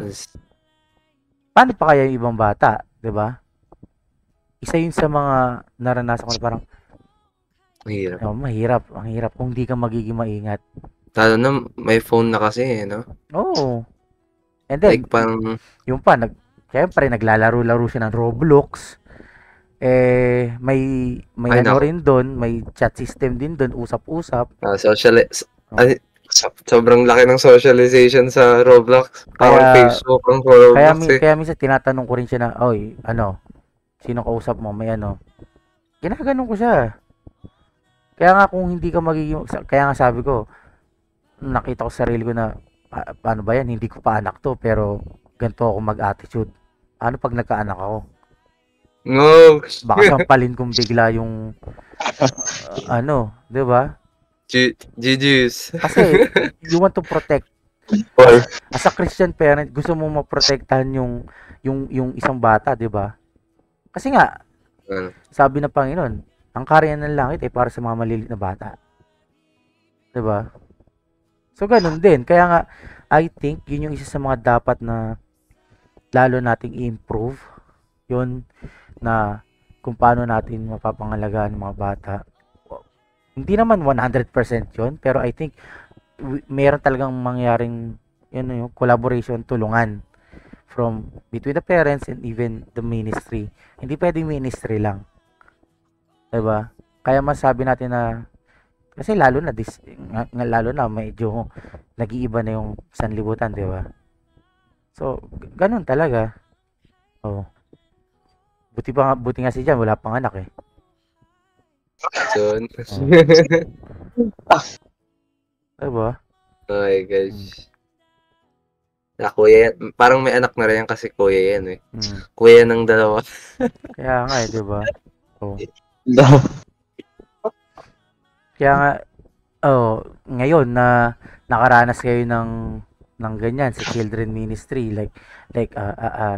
Paano pa kaya yung ibang bata? Diba? Isa yun sa mga naranasan ko na parang, Mahirap. Mahirap. Ang hirap kung di ka magiging maingat. Lalo na may phone na kasi, no? Oo. And then, Like, parang, yung pa, syempre, naglalaro-laro siya ng Roblox. May Ay, ano nako. rin doon, may chat system din doon, usap-usap. sobrang laki ng socialization sa Roblox. Parang Facebook ang Roblox Kaya minsan tinatanong ko rin siya na, oy, sino kausap mo? May ano. Ginaganon ko siya. Kaya nga kung hindi ka kaya nga sabi ko, nakita ko sa sarili ko na, paano ba yan? Hindi ko pa anak to, pero ganito ako mag-attitude. Ano pag nagkaanak ako? No. Baka sampalin kong bigla yung, di ba? GG's. Kasi, you want to protect. As a Christian parent, gusto mo maprotektahan yung isang bata, di ba? Kasi nga, sabi ng Panginoon, ang kaharian ng langit ay para sa mga maliliit na bata. Di ba? So, ganun din. Kaya nga, I think, yun yung isa sa mga dapat na lalo nating i-improve. Yun na kung paano natin mapapangalagaan ng mga bata. Hindi naman 100% yun, pero I think meron talagang mangyaring yung collaboration, tulungan from between the parents and even the ministry. Hindi pwedeng ministry lang. Diba? Kaya masabi natin na kasi lalo na medyo nag-iiba na yung sanlibutan, diba? So, ganun talaga. Oh. Buti nga si Jan, wala pang anak eh. So, Diba? oh my gosh. Kuya yan. Parang may anak na rin yan kasi kuya yan eh. Kuya ng dalawa. Kaya nga eh, diba? Oh. Kaya nga, ngayon na nakaranas kayo ng ganyan sa children ministry, like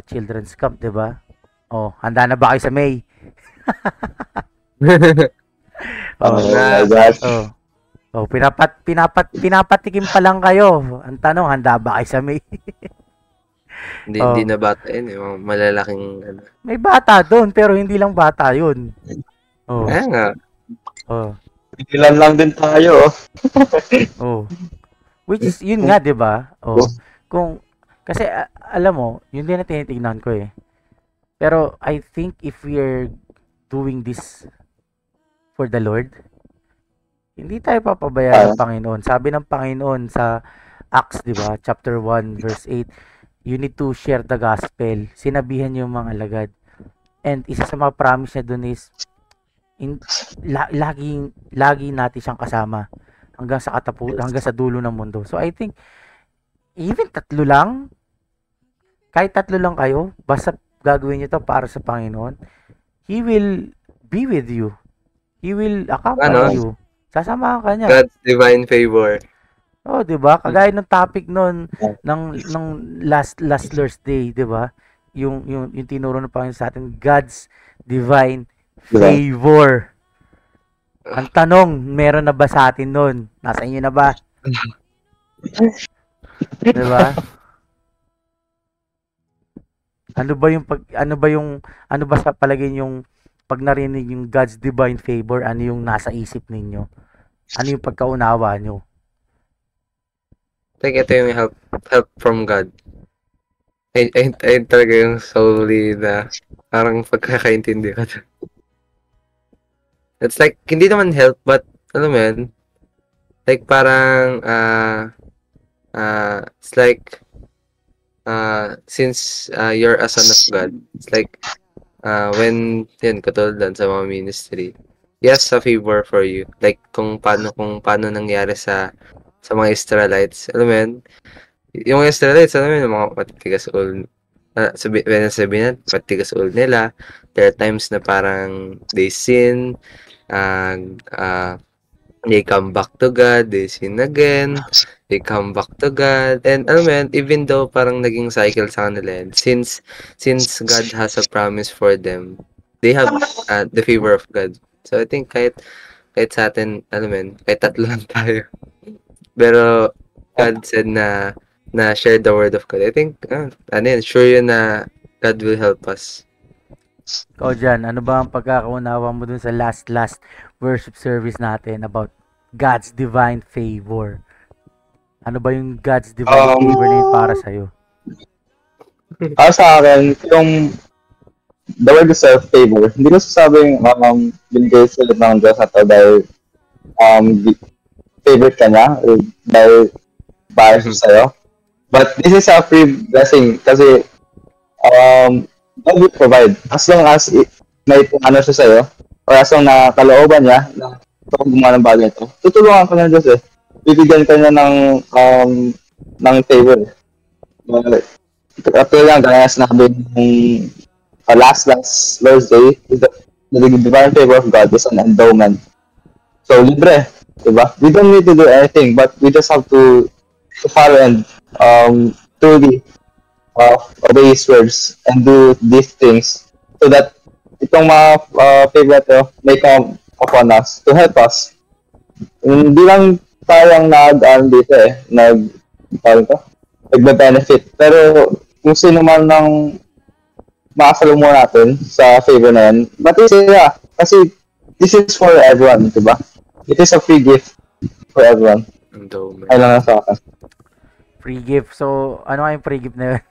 children's camp, diba? Oh, handa na ba kayo sa May? Pinapatikim pa lang kayo. Ang tanong, handa ba kayo sa May? Hindi na bata yun eh. Malalaking ano. May bata doon, pero hindi lang bata yun. Kaya nga. Ilan lang din tayo. Which is, yun nga, diba? Kasi, alam mo, yun din na tinitignan ko eh. Pero, I think if we're doing this for the Lord, hindi tayo papabayaan ng Panginoon. Sabi ng Panginoon sa Acts, diba? Chapter 1, verse 8, you need to share the gospel. Sinabihan niyo yung mga alagad. And isa sa mga promise niya dun is, lagi natin siyang kasama hanggang sa dulo ng mundo. So I think even kahit tatlo lang kayo, basta gagawin niyo to para sa Panginoon, He will be with you. He will accompany you. Sasamahan ka niya. God's divine favor. Oh, 'di ba? Kagaya ng topic noon ng last Thursday, 'di ba? Yung tinuro ng Panginoon sa atin, God's divine favor. Ang tanong, meron na ba sa atin nun? Nasa inyo na ba? Diba? Ano ba sa palagay yung pag narinig yung God's divine favor, ano yung nasa isip ninyo? Ano yung pagkaunawa nyo? Like, ito yung help from God. Ay talaga yung solely na parang pagkakaintindi ko. It's like, hindi naman help, but, alam mo yun, like, parang, it's like, since you're a son of God, it's like, when, yun, katulad lang sa mga ministry, yes, a favor for you. Like, kung paano nangyari sa mga Israelites, alam mo yun, yung Israelites, alam mo yun, yung mga matitigas ulo, sabihin matigas ulo nila, there are times na parang they sin, they come back to God, they sin again, they come back to God, and alam mo yun, even though parang naging cycle sa kanila yan, since God has a promise for them, they have the favor of God. So I think kahit sa atin, alam mo yun, kahit tatlo lang tayo, pero God said na share the word of God. I think, sure yun na God will help us. Ikaw dyan, ano ba ang pagkakaunawa mo dun sa last worship service natin about God's divine favor? Ano ba yung God's divine favor na yun para sa'yo? Sa akin, yung the word is favor. Hindi ko sasabing binigay sila ng Diyos na to dahil favorite ka niya or dahil bias sa'yo. But this is a free blessing kasi God will provide. As long as may ano siya sa'yo or as long na kalooban niya na ito gumawa ng bagay ito, tutulungan ka ng Diyos eh. Bibigyan ka niya ng favor. Ito lang, kaya sinabi ng last Lord's Day, the divine favor of God is an endowment. So, libre. Diba? We don't need to do anything, but we just have to follow and truly obey His words and do these things so that itong mga favorite may come upon us to help us. Hindi lang tayong dito nagbe-benefit. Pero kung sino man ng makasalungo natin sa favor na yan, pati sila. Kasi this is for everyone, diba? It is a free gift for everyone. Ay lang sa akin. Free gift. So, ano yung free gift na yun?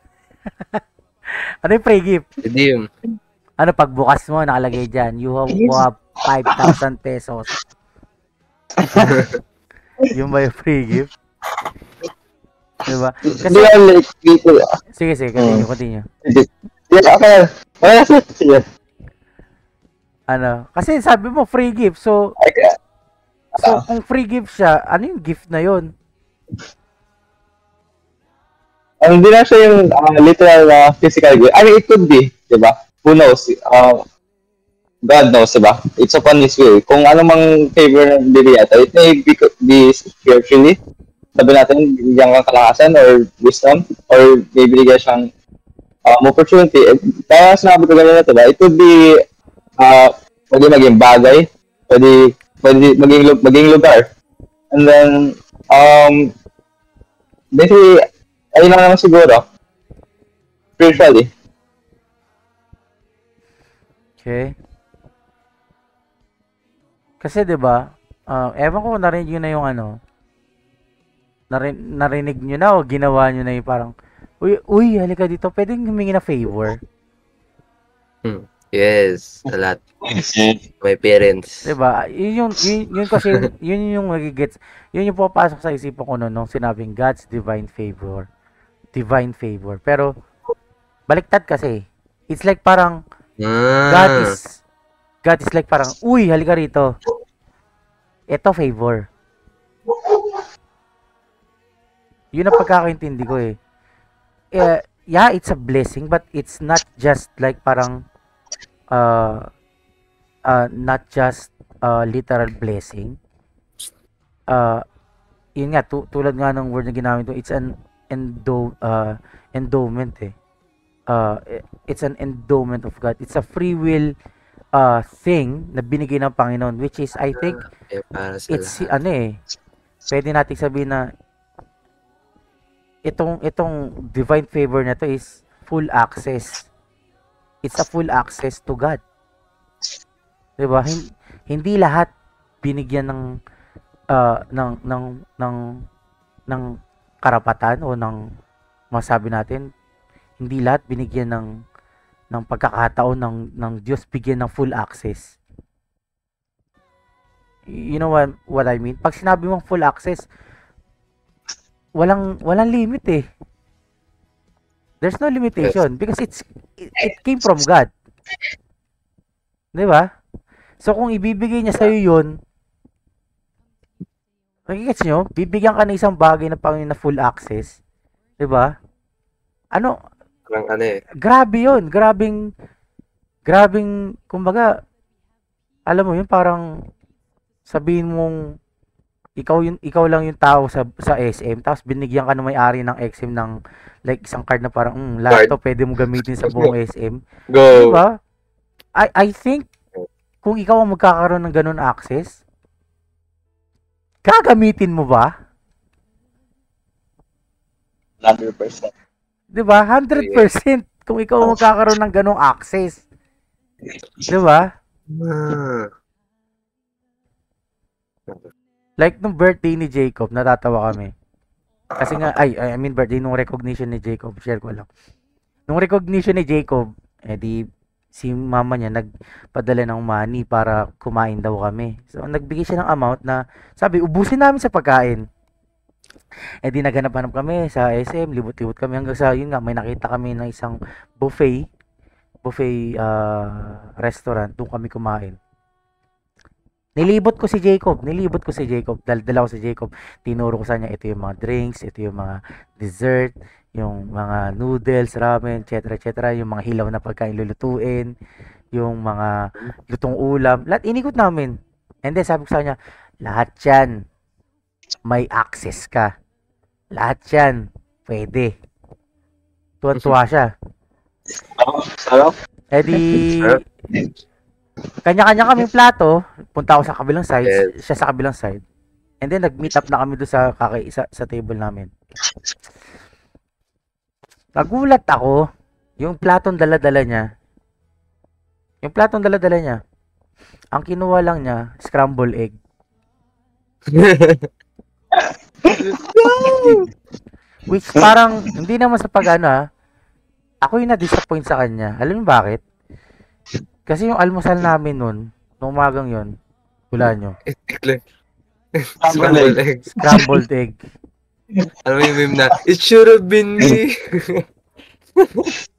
Ano yung free gift? Redeem. Ano, pagbukas mo, nakalagay dyan, you have 5,000 pesos. Yung ba yung free gift? Diba? Kasi, sige, continue. Okay. Ano, kasi sabi mo free gift, so kung free gift siya, ano yung gift na yun? Hindi na siya yung literal physical gift. I mean, it could be, di ba? Who knows? God knows, di ba? It's upon His will. Kung ano mang favor na bibigyan ito, it may be spiritually, sabi natin, bigyan kang kalakasan or wisdom, or may bigyan siyang opportunity. Kaya sinabi ko ganyan na ito ba? It could be, pwede maging bagay, pwede maging lugar. And then, basically, ayun lang naman siguro. Spiritually. Okay. Kasi 'di ba? Ewan ko narinig niyo na yung narinig niyo na o ginawa niyo na yung parang uy, halika dito, pwedeng humingi na favor. Yes, a lot. My parents. 'Di ba? Yun kasi yun yung nagigets. Yun yung pupasok sa isipan ko nung sinabing God's divine favor. Divine favor. Pero baliktad kasi. It's like parang God is like parang, uy, halika rito. Ito favor. Yun ang pagkakaintindi ko eh. Yeah, it's a blessing, but it's not just like parang not just literal blessing. Yun nga, tulad nga ng word na ginamit ko, it's an endowment eh. It's an endowment of God. It's a free will thing na binigay ng Panginoon, which is, I think, it's pwede natin sabihin na itong divine favor na to is full access. It's a full access to God. Diba? Hindi lahat binigyan ng karapatan o ng masabi natin, hindi lahat binigyan ng pagkakataon ng Diyos bigyan ng full access. You know what I mean? Pag sinabi mong full access, walang limit eh. There's no limitation because it came from God. 'Di ba? So kung ibibigay niya sa iyo 'yon, nakikita nyo, bibigyan ka ng isang bagay na Panginoon na full access. 'Di ba? Ano, Parang grabe 'yon, grabing kumbaga alam mo 'yun, parang sabihin mong ikaw lang yung tao sa SM tapos binigyan ka ng may-ari ng XM ng like isang card na parang lahat to pwede mo gamitin sa buong SM. Go. Diba? I think kung ikaw ang magkakaroon ng ganun access, gagamitin mo ba? 100%. Diba? 100% kung ikaw ang magkakaroon ng ganung access. Diba? Like nung birthday ni Jacob, natatawa kami. Kasi nga, I mean birthday nung recognition ni Jacob, share ko lang. Nung recognition ni Jacob, di si mama niya nagpadala ng money para kumain daw kami. So, nagbigay siya ng amount na, sabi, ubusin namin sa pagkain. Di naghanap-hanap kami sa SM, libot-libot kami hanggang sa, yun nga, may nakita kami ng isang buffet restaurant, doon kami kumain. Nilibot ko si Jacob. Dala ko si Jacob. Tinuro ko sa kanya, ito yung mga drinks, ito yung mga dessert, yung mga noodles, ramen, etc. Yung mga hilaw na pagkain lulutuin, yung mga lutong ulam. Lahat inikot namin. And then sabi ko sa kanya, lahat yan, may access ka. Lahat yan, pwede. Tuwan-tuwa siya. Sarap. Di... Kanya-kanya kaming plato, punta ako sa kabilang side, siya sa kabilang side. And then nag-meet up na kami doon sa table namin. Nagulat ako, yung platong dala-dala niya. Ang kinuha lang niya, scrambled egg. Which parang hindi naman sa pag-ano ako yung na-disappoint sa kanya. Alam niyo bakit? Kasi yung almusal namin nun, nung umagang yun, wala nyo. Scrambled egg. Alam mo yung meme na, it should have been me.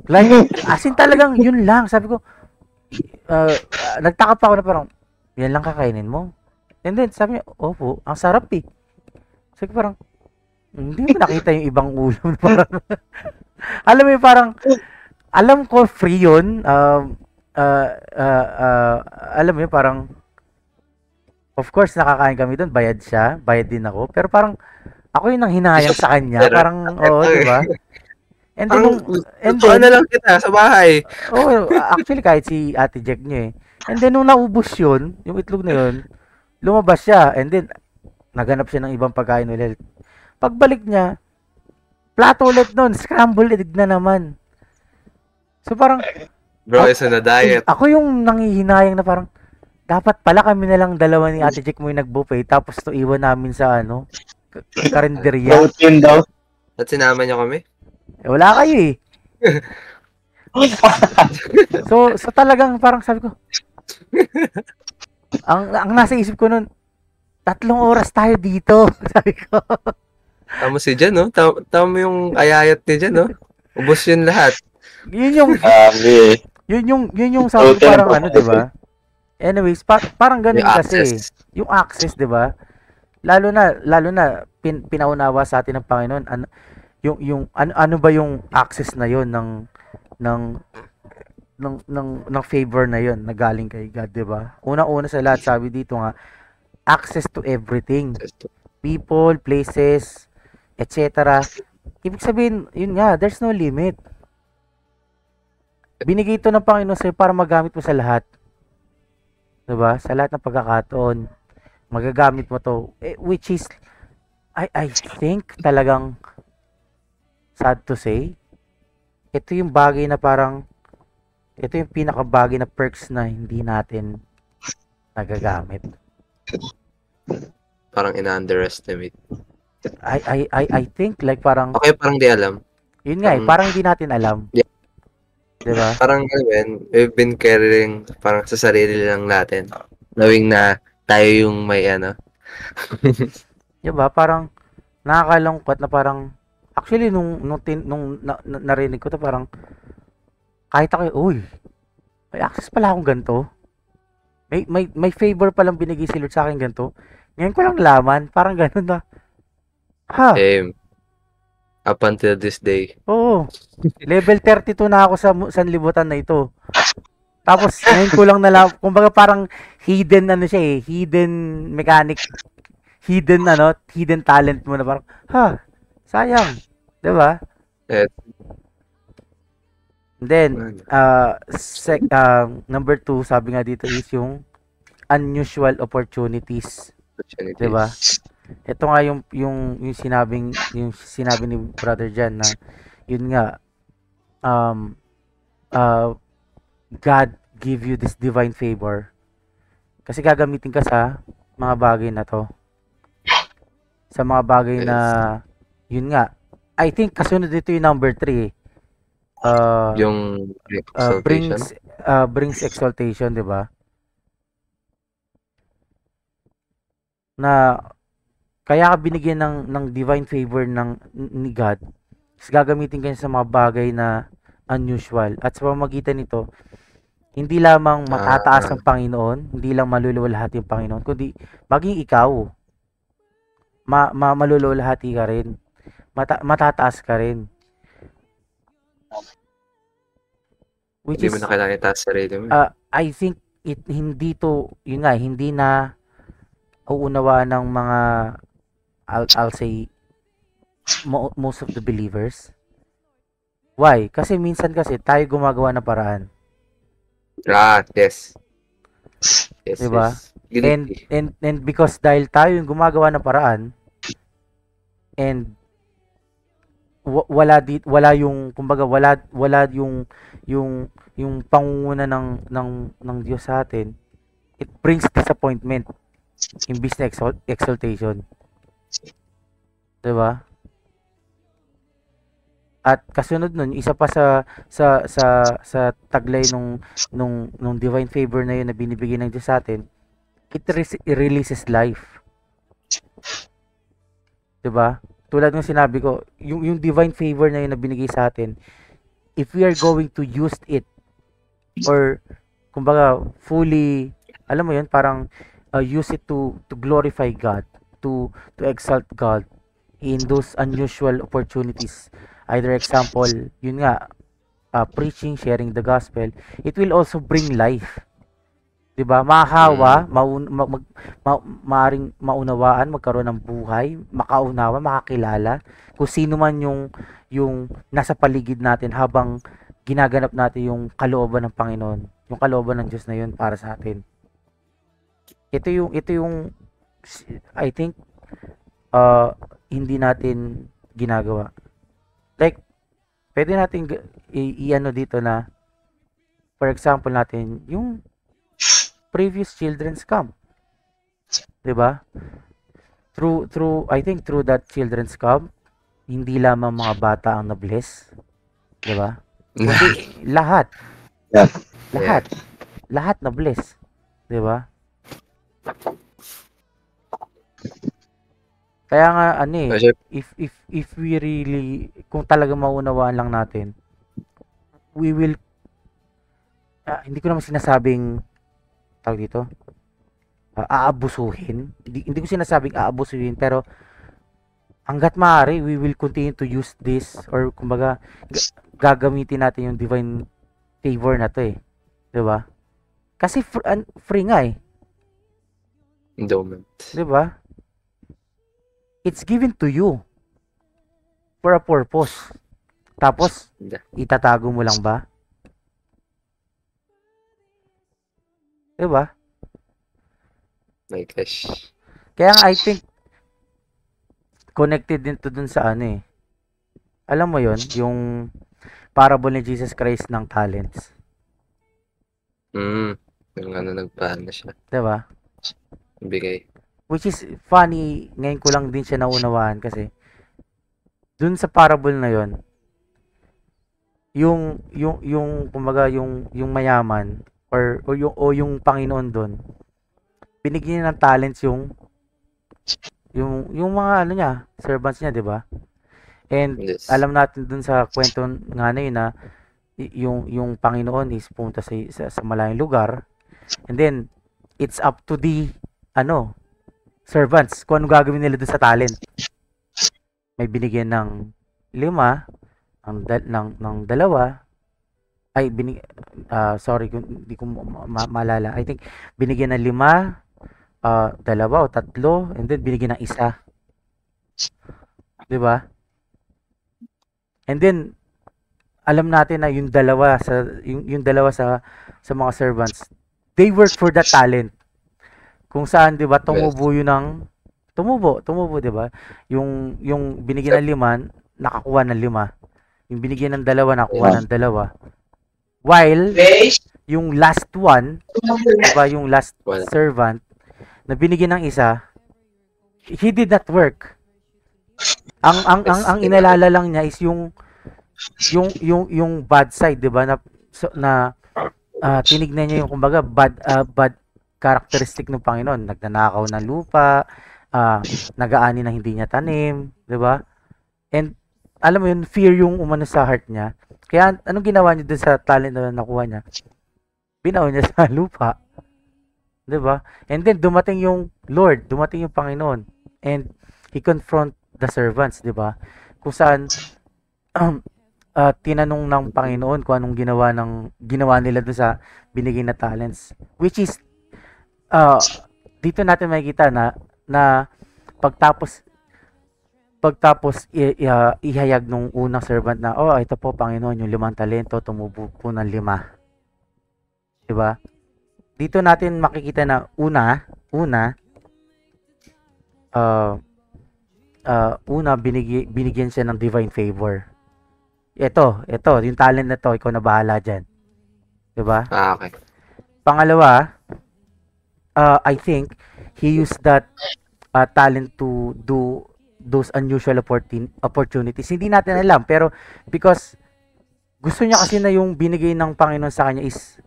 Like, as in talagang yun lang. Sabi ko, nagtaka pa ako na parang, yan lang kakainin mo. And then, sabi niya, opo, ang sarap eh. Sabi ko parang, hindi mo nakita yung ibang ulam. Parang, alam mo yung parang, alam ko free yun, alam mo yun, parang of course nakakain kami doon, bayad din ako, pero parang ako yung nang hinayang sa kanya, parang di ba? And then na lang kita sa bahay. Actually kahit si Ate Jack niya and then nung naubos yun, yung itlog na yun, lumabas siya, and then naghanap siya ng ibang pagkain ulit. Pagbalik niya, plato ulit nun, scrambled egg na naman. So parang Bro, isa na diet. Ako yung nanghihinayang na parang, dapat pala kami na lang dalawa ni Ate Jack mo yung nag-buffet, tapos to iwan namin sa karinderya. Protein daw. At sinama niyo kami? Wala kayo eh. So talagang parang sabi ko, ang nasa isip ko nun, 3 oras tayo dito. Sabi ko. Tama si Jan, no? Tama yung ayayat ni Jan, no? Ubos yun lahat. Yun yung sabi ko, parang di ba? Anyways, parang ganun yung kasi. Access. Yung access, di ba? Lalo na pinaunawa sa atin ng Panginoon ano ba yung access na yon ng favor na yon na galing kay God, di ba? Una-una sa lahat, sabi dito nga, access to everything. People, places, etc. Ibig sabihin, yun nga, there's no limit. Binigay ito ng Panginoon sa'yo para magamit mo sa lahat. Diba? Sa lahat ng pagkakataon, magagamit mo to. Which is, I think talagang, sad to say, ito yung bagay na parang, ito yung pinakabagay na perks na hindi natin nagagamit. Parang ina-underestimate. I think like parang Okay, parang di alam. yun nga eh, parang hindi natin alam. Yeah. 'Di ba? Parang ano yan, we've been caring parang sa sarili lang natin. Knowing na tayo yung may ano. 'Di ba? Parang nakakalungkot na parang actually narinig ko to parang kahit ako, uy, may access pala akong ganito. May favor pa lang binigay si Lord sa akin ganito. Ngayon ko lang laman, parang ganun na. Ha? Same. Up until this day. Oo. Level 32 na ako sa sanlibutan na ito. Tapos ngayon ko lang nalaman, kumbaga parang hidden ano siya eh, hidden mechanic, hidden talent mo na parang, ha, sayang. 'Di ba? Eh, Then, number 2, sabi nga dito is yung unusual opportunities. opportunities. 'Di ba? Ito nga yung sinabi ni Brother Jan na yun nga God give you this divine favor kasi gagamitin ka sa mga bagay na to. Sa mga bagay na yun nga. I think kasunod dito yung number 3 yung exaltation. brings exaltation, 'di ba? Na kaya ka binigyan ng divine favor ni God. Is gagamitin ka sa mga bagay na unusual at sa pamamagitan nito hindi lamang matataas ang Panginoon, hindi lang maluluwalhati yung Panginoon, kundi maging ikaw maluluwalhati ka rin. Matataas ka rin. Which Hindi mo is na kailangan itaas sarili mo. I think hindi to, yun nga, hindi na uunawaan ng mga I'll say most of the believers. Why? Kasi minsan kasi tayo gumagawa ng paraan. Yes. Yes, Diba? yes. And because dahil tayo yung gumagawa ng paraan and wala yung kumbaga wala yung pangunguna ng Diyos sa atin, it brings disappointment imbis na exaltation. 'Di ba? At kasunod nun, isa pa sa taglay nung divine favor na yun na binibigay ng Diyos sa atin, it releases life. 'Di ba? Tulad ng sinabi ko, yung divine favor na yun na binigay sa atin, if we are going to use it or kumbaga fully, alam mo yun, parang use it to glorify God, to exalt God in those unusual opportunities. Either example, yun nga, preaching, sharing the gospel, it will also bring life. 'Di ba? Mahahawa, maaring maunawaan, magkaroon ng buhay, makaunawa, makakilala kung sino man yung nasa paligid natin habang ginaganap natin yung kalooban ng Panginoon, yung kalooban ng Diyos na yun para sa atin. Ito yung I think hindi natin ginagawa. Like pwede natin i-ano dito na for example natin yung previous children's camp. 'Di ba? Through I think through that children's camp, hindi lamang mga bata ang na-bless, 'di ba? Kundi lahat. Yeah. Lahat. Lahat na-bless, 'di ba? Kaya nga ano eh, if we really kung talaga maunawaan lang natin, we will hindi ko naman sinasabing tawag dito aabusuhin, hindi ko sinasabing aabusuhin, pero hangga't maaari we will continue to use this or kumbaga gagamitin natin yung divine favor na to eh, 'di ba? Kasi free nga eh, endowment, 'di ba? It's given to you for a purpose. Tapos itatago mo lang ba? 'Di ba? My gosh. Kaya I think connected din to dun sa ano eh. Alam mo yon, yung parable ni Jesus Christ ng talents. Yung ano nagpaano siya. 'Di ba? Bigay. which is funny, ngayon ko lang din siya naunawaan kasi dun sa parable na yon, yung kumbaga yung mayaman o yung Panginoon doon, binigyan niya ng talents yung mga ano niya, servants niya, 'di ba? And Yes. alam natin dun sa kwento nga na yun na yung Panginoon is pumunta sa malayong lugar, and then it's up to the servants kung ano gagawin nila dun sa talent. May binigyan ng 5, ng 2, ay sorry kung hindi ko maalala. I think binigyan ng 5, 2 o 3, and then binigyan ng 1. 'Di ba? And then alam natin na yung dalawa sa mga servants, they work for that talent. Kung saan, 'di ba, tumubo tumubo, 'di ba? Yung binigyan ng 5, nakakuha ng 5. Yung binigyan ng 2, nakakuha ng 2. While yung last one, 'di ba, yung last servant na binigyan ng 1, he did not work. Ang inalala lang niya is yung bad side, 'di ba, na tinignan niya yung kumbaga bad characteristic ng Panginoon. Nagnanakaw ng lupa, nag-aani na hindi niya tanim, 'di ba? And alam mo yun, fear yung umano sa heart niya. Kaya anong ginawa niya dun sa talent na nakuha niya? Binaon niya sa lupa. 'Di ba? And then dumating yung Lord, dumating yung Panginoon, and he confront the servants, 'di ba? Kung saan tinanong ng Panginoon kung anong ginawa nila doon sa binigay na talents, which is dito natin makikita na pagtapos ihayag nung unang servant na, ito po Panginoon, yung 5 talento tumubo po ng 5. 'Di ba? Dito natin makikita na una binigyan siya ng divine favor. Ito, yung talent na to, ikaw na bahala dyan. 'Di ba? Okay. Pangalawa, I think he used that talent to do those unusual opportunities. Hindi natin alam, pero because gusto niya kasi na yung binigay ng Panginoon sa kanya is,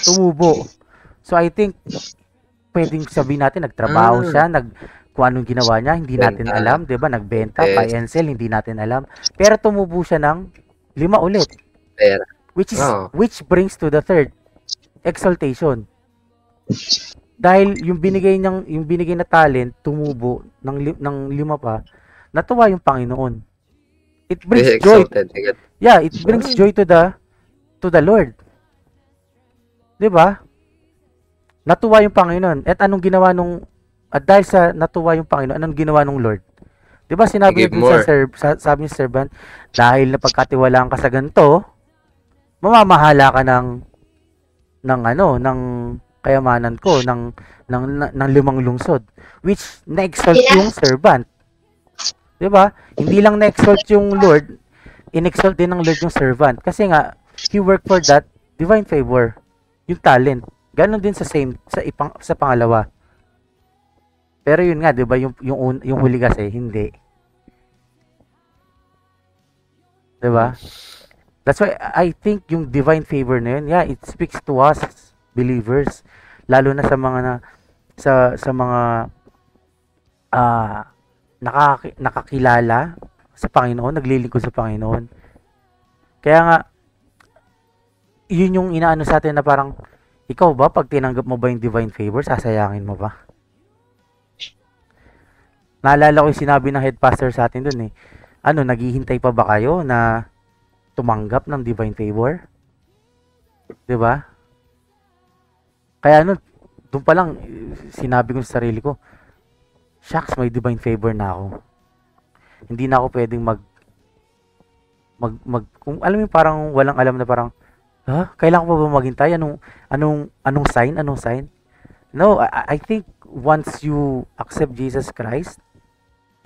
tumubo. So I think pwedeng sabihin natin nagtrabaho siya, kung anong ginawa niya, hindi natin alam, 'di ba? Nagbenta, buy and sell, hindi natin alam. Pero tumubo siya ng 5 ulit. Which brings to the third, exaltation. Dahil yung binigay na talent tumubo ng 5 pa, natuwa yung Panginoon. It brings joy. Yeah, it brings joy to the Lord. 'Di ba? Natuwa yung Panginoon. At anong ginawa at dahil sa natuwa yung Panginoon, anong ginawa ng Lord? 'Di ba sinabi niya sabi ni servant, dahil napagkatiwalaan ka sa ganito, mamamahala ka ng kayamanan ko, ng 5 lungsod, which na-exalt yung servant. 'Di ba? Hindi lang na-exalt yung Lord, in-exalt din ng Lord yung servant kasi nga he worked for that divine favor, yung talent. Ganon din sa pangalawa. Pero yun nga, 'di ba, yung huli kasi hindi. 'Di ba? That's why I think yung divine favor na yun, it speaks to us believers, lalo na sa mga nakakilala sa Panginoon, naglilingkod sa Panginoon. Kaya nga yun yung inaano sa atin na parang, ikaw ba, pag tinanggap mo ba yung divine favor, sasayangin mo ba? Naalala ko yung sinabi ng head pastor sa atin dun naghihintay pa ba kayo na tumanggap ng divine favor? 'Di ba? Kaya doon pa lang sinabi ko sa sarili ko, shucks, may divine favor na ako. Hindi na ako pwedeng kung alam mo parang walang alam na parang, kailangan ko pa ba maghintay? Anong sign? No, I think once you accept Jesus Christ,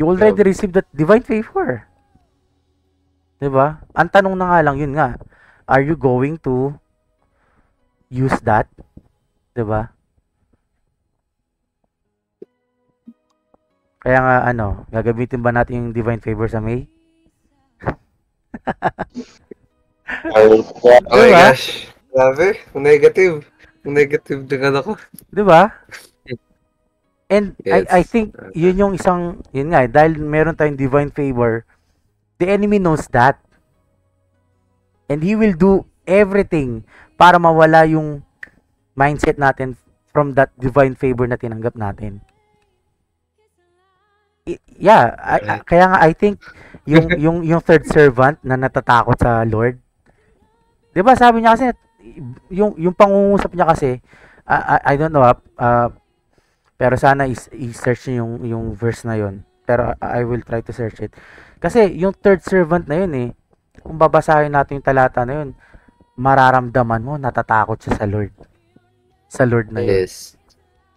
you already receive that divine favor. 'Di ba? Ang tanong na nga lang, yun nga, are you going to use that? 'Di ba? Kaya nga ano, gagamitin ba natin yung divine favor sa May? Ay, kaya, Oh my Diba? gosh. Grabe. Negative. Negative din ako. Diba? And I Yes. think yun yung isang, yun nga, dahil meron tayong divine favor, the enemy knows that. And he will do everything para mawala yung mindset natin from that divine favor na tinanggap natin. Yeah, kaya nga I think yung third servant na natatakot sa Lord. 'Di ba sabi niya kasi yung pangungusap niya kasi I don't know pero sana i-search niyo yung verse na yon. Pero I will try to search it. Kasi yung third servant na yun kung babasahin natin yung talata na yun, mararamdaman mo natatakot siya sa Lord. Sa Lord na yun. Yes.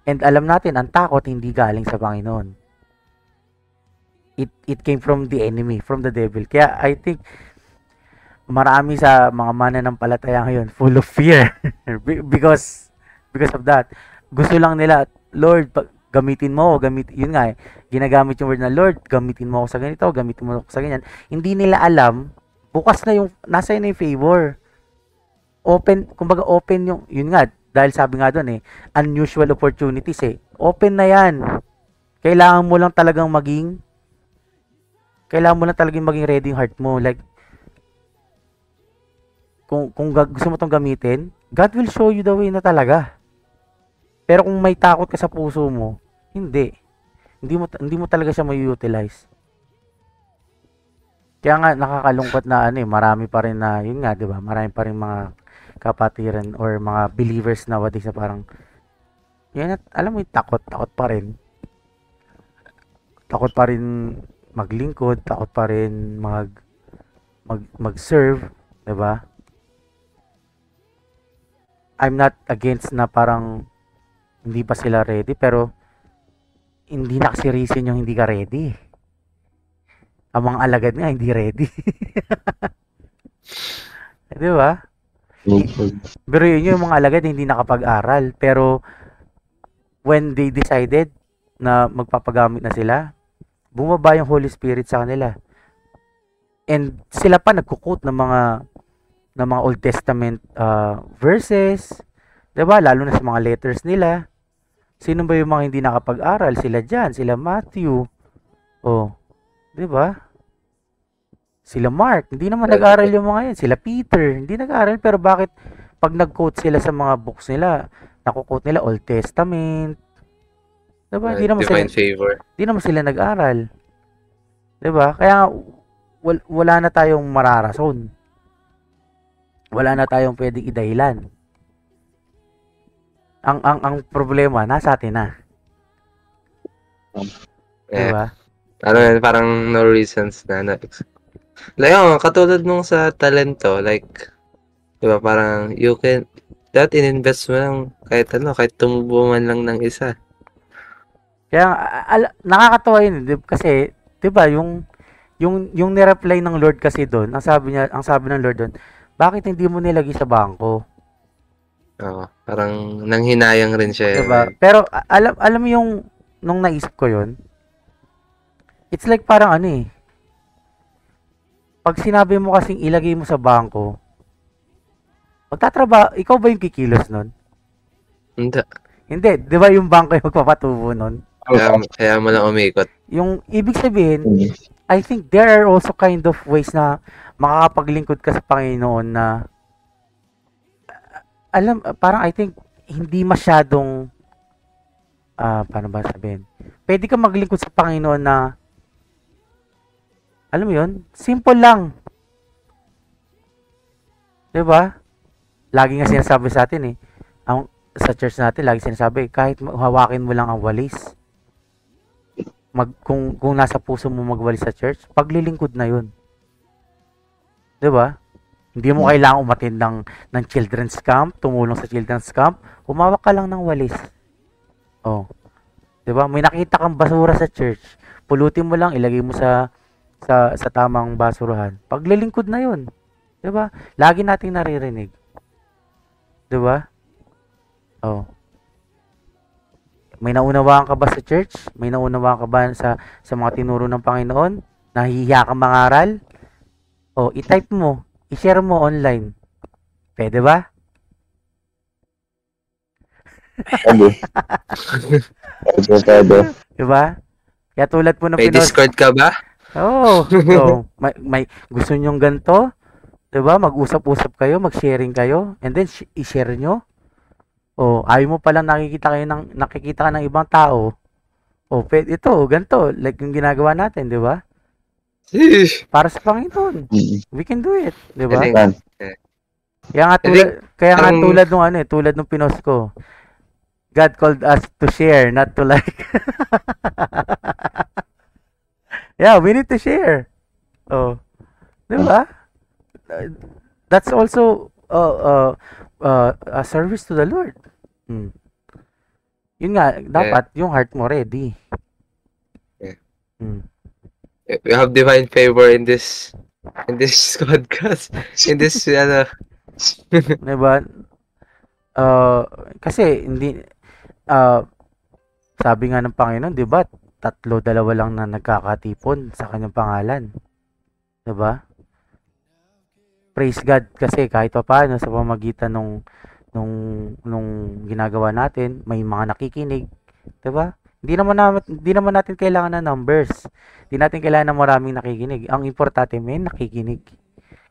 And alam natin, ang takot hindi galing sa Panginoon. It came from the enemy, from the devil. Kaya I think marami sa mga mananampalataya ngayon full of fear because of that. Gusto lang nila, Lord, gamitin mo, yun nga ginagamit yung word na Lord, gamitin mo ako sa ganito, gamitin mo ako sa ganyan. Hindi nila alam, bukas na yung, nasa na yung favor. Open, kumbaga open yung, yun nga, dahil sabi nga doon unusual opportunities open na yan. Kailangan mo lang talagang maging ready yung heart mo. Like, kung gusto mo tong gamitin, God will show you the way na talaga. Pero kung may takot ka sa puso mo, hindi mo talaga siya mai-utilize. Kaya nga nakakalungkot na marami pa rin na yun nga, 'di ba? Marami pa rin mga kapatiran or mga believers nowadays na parang yan, alam mo yung takot pa rin. Takot pa rin maglingkod, takot pa rin mag-serve, 'di ba? I'm not against na parang hindi pa sila ready, pero hindi na kasi reason yung hindi ka ready. Ang mga alagad nga hindi ready. Di ba? Pero yun yung mga alagad hindi nakapag-aral. Pero when they decided na magpapagamit na sila, bumaba yung Holy Spirit sa kanila. And sila pa nagko-quote ng mga Old Testament verses. 'Di ba? Lalo na sa mga letters nila. Sino ba yung mga hindi nakapag-aral? Sila John, sila Matthew. Oh, 'di ba? Sila Mark, hindi naman nag-aral yung mga yan. Sila Peter, hindi nag-aral. Pero bakit pag nag-quote sila sa mga books nila, naku-quote nila Old Testament. 'Di ba? Divine favor. Hindi naman sila nag-aral. 'Di ba? Kaya wala na tayong mararason. Wala na tayong pwedeng idahilan. Ang problema nasa atin na. Diba? Parang no reasons na. Like, katulad nung sa talento, like, diba, parang you can, that in-invest mo lang kahit tumubo man lang ng isa. Kaya, nakakatawa yun, kasi, diba, yung nireply ng Lord kasi doon, ang sabi ng Lord doon, bakit hindi mo nilagay sa bangko? Oo, parang nanghinayang rin siya. Diba? Pero, alam mo yung, nung naisip ko yun, it's like parang pag sinabi mo kasing ilagay mo sa bangko, magtatrabaho, ikaw ba yung kikilos nun? Hindi, di ba yung bangko yung magpapatubo nun? Kaya mo lang umikot. Yung ibig sabihin, I think there are also kind of ways na makakapaglingkod ka sa Panginoon na parang I think hindi masyadong paano ba sabihin? Pwede ka maglingkod sa Panginoon na alam mo yun? Simple lang. 'Di ba? Lagi nga sinasabi sa atin sa church natin, lagi sinasabi, kahit hawakin mo lang ang walis. Kung nasa puso mo magwalis sa church, paglilingkod na 'yun. 'Di ba? Hindi mo kailangang umattend ng children's camp, tumulong sa children's camp, humawak ka lang ng walis. Oh. 'Di ba? May nakita kang basura sa church, pulutin mo lang, ilagay mo sa tamang basurahan. Paglilingkod na 'yun. 'Di ba? Lagi nating naririnig. 'Di ba? Oh. May naunawaan ka ba sa church? May naunawaan ka ba sa mga tinuro ng Panginoon? Nahihiya kang mangaral? O, i-type mo. I-share mo online. Pwede ba? Pwede. Pwede. Diba? Kaya tulad po ng May pinost. Discord ka ba? Oo. So, may gusto nyong ganito? Diba? Mag-usap-usap kayo, mag-sharing kayo, and then i-share nyo. O, ayaw mo palang nakikita ka ng ibang tao. O, pwede ito, ganito, like yung ginagawa natin, di ba? Sheesh. Para sa Panginoon. We can do it, di ba? Galing. Yan. Kaya nga parang- tulad nung tulad nung pinost ko. God called us to share, not to like. Yeah, we need to share. Oh. Di ba? That's also a service to the Lord. Yun nga, dapat yung heart mo ready. Yeah. Mm. We have divine favor in this podcast. In this, Diba? Kasi hindi sabi nga ng Panginoon, 'di ba? 2 lang na nagkakatipon sa kanyang pangalan. 'Di ba? Praise God kasi kahit papaano sa pamamagitan nung ginagawa natin, may mga nakikinig, 'di ba? Hindi naman natin kailangan ng numbers. Hindi natin kailangan ng maraming nakikinig. Ang importante may nakikinig.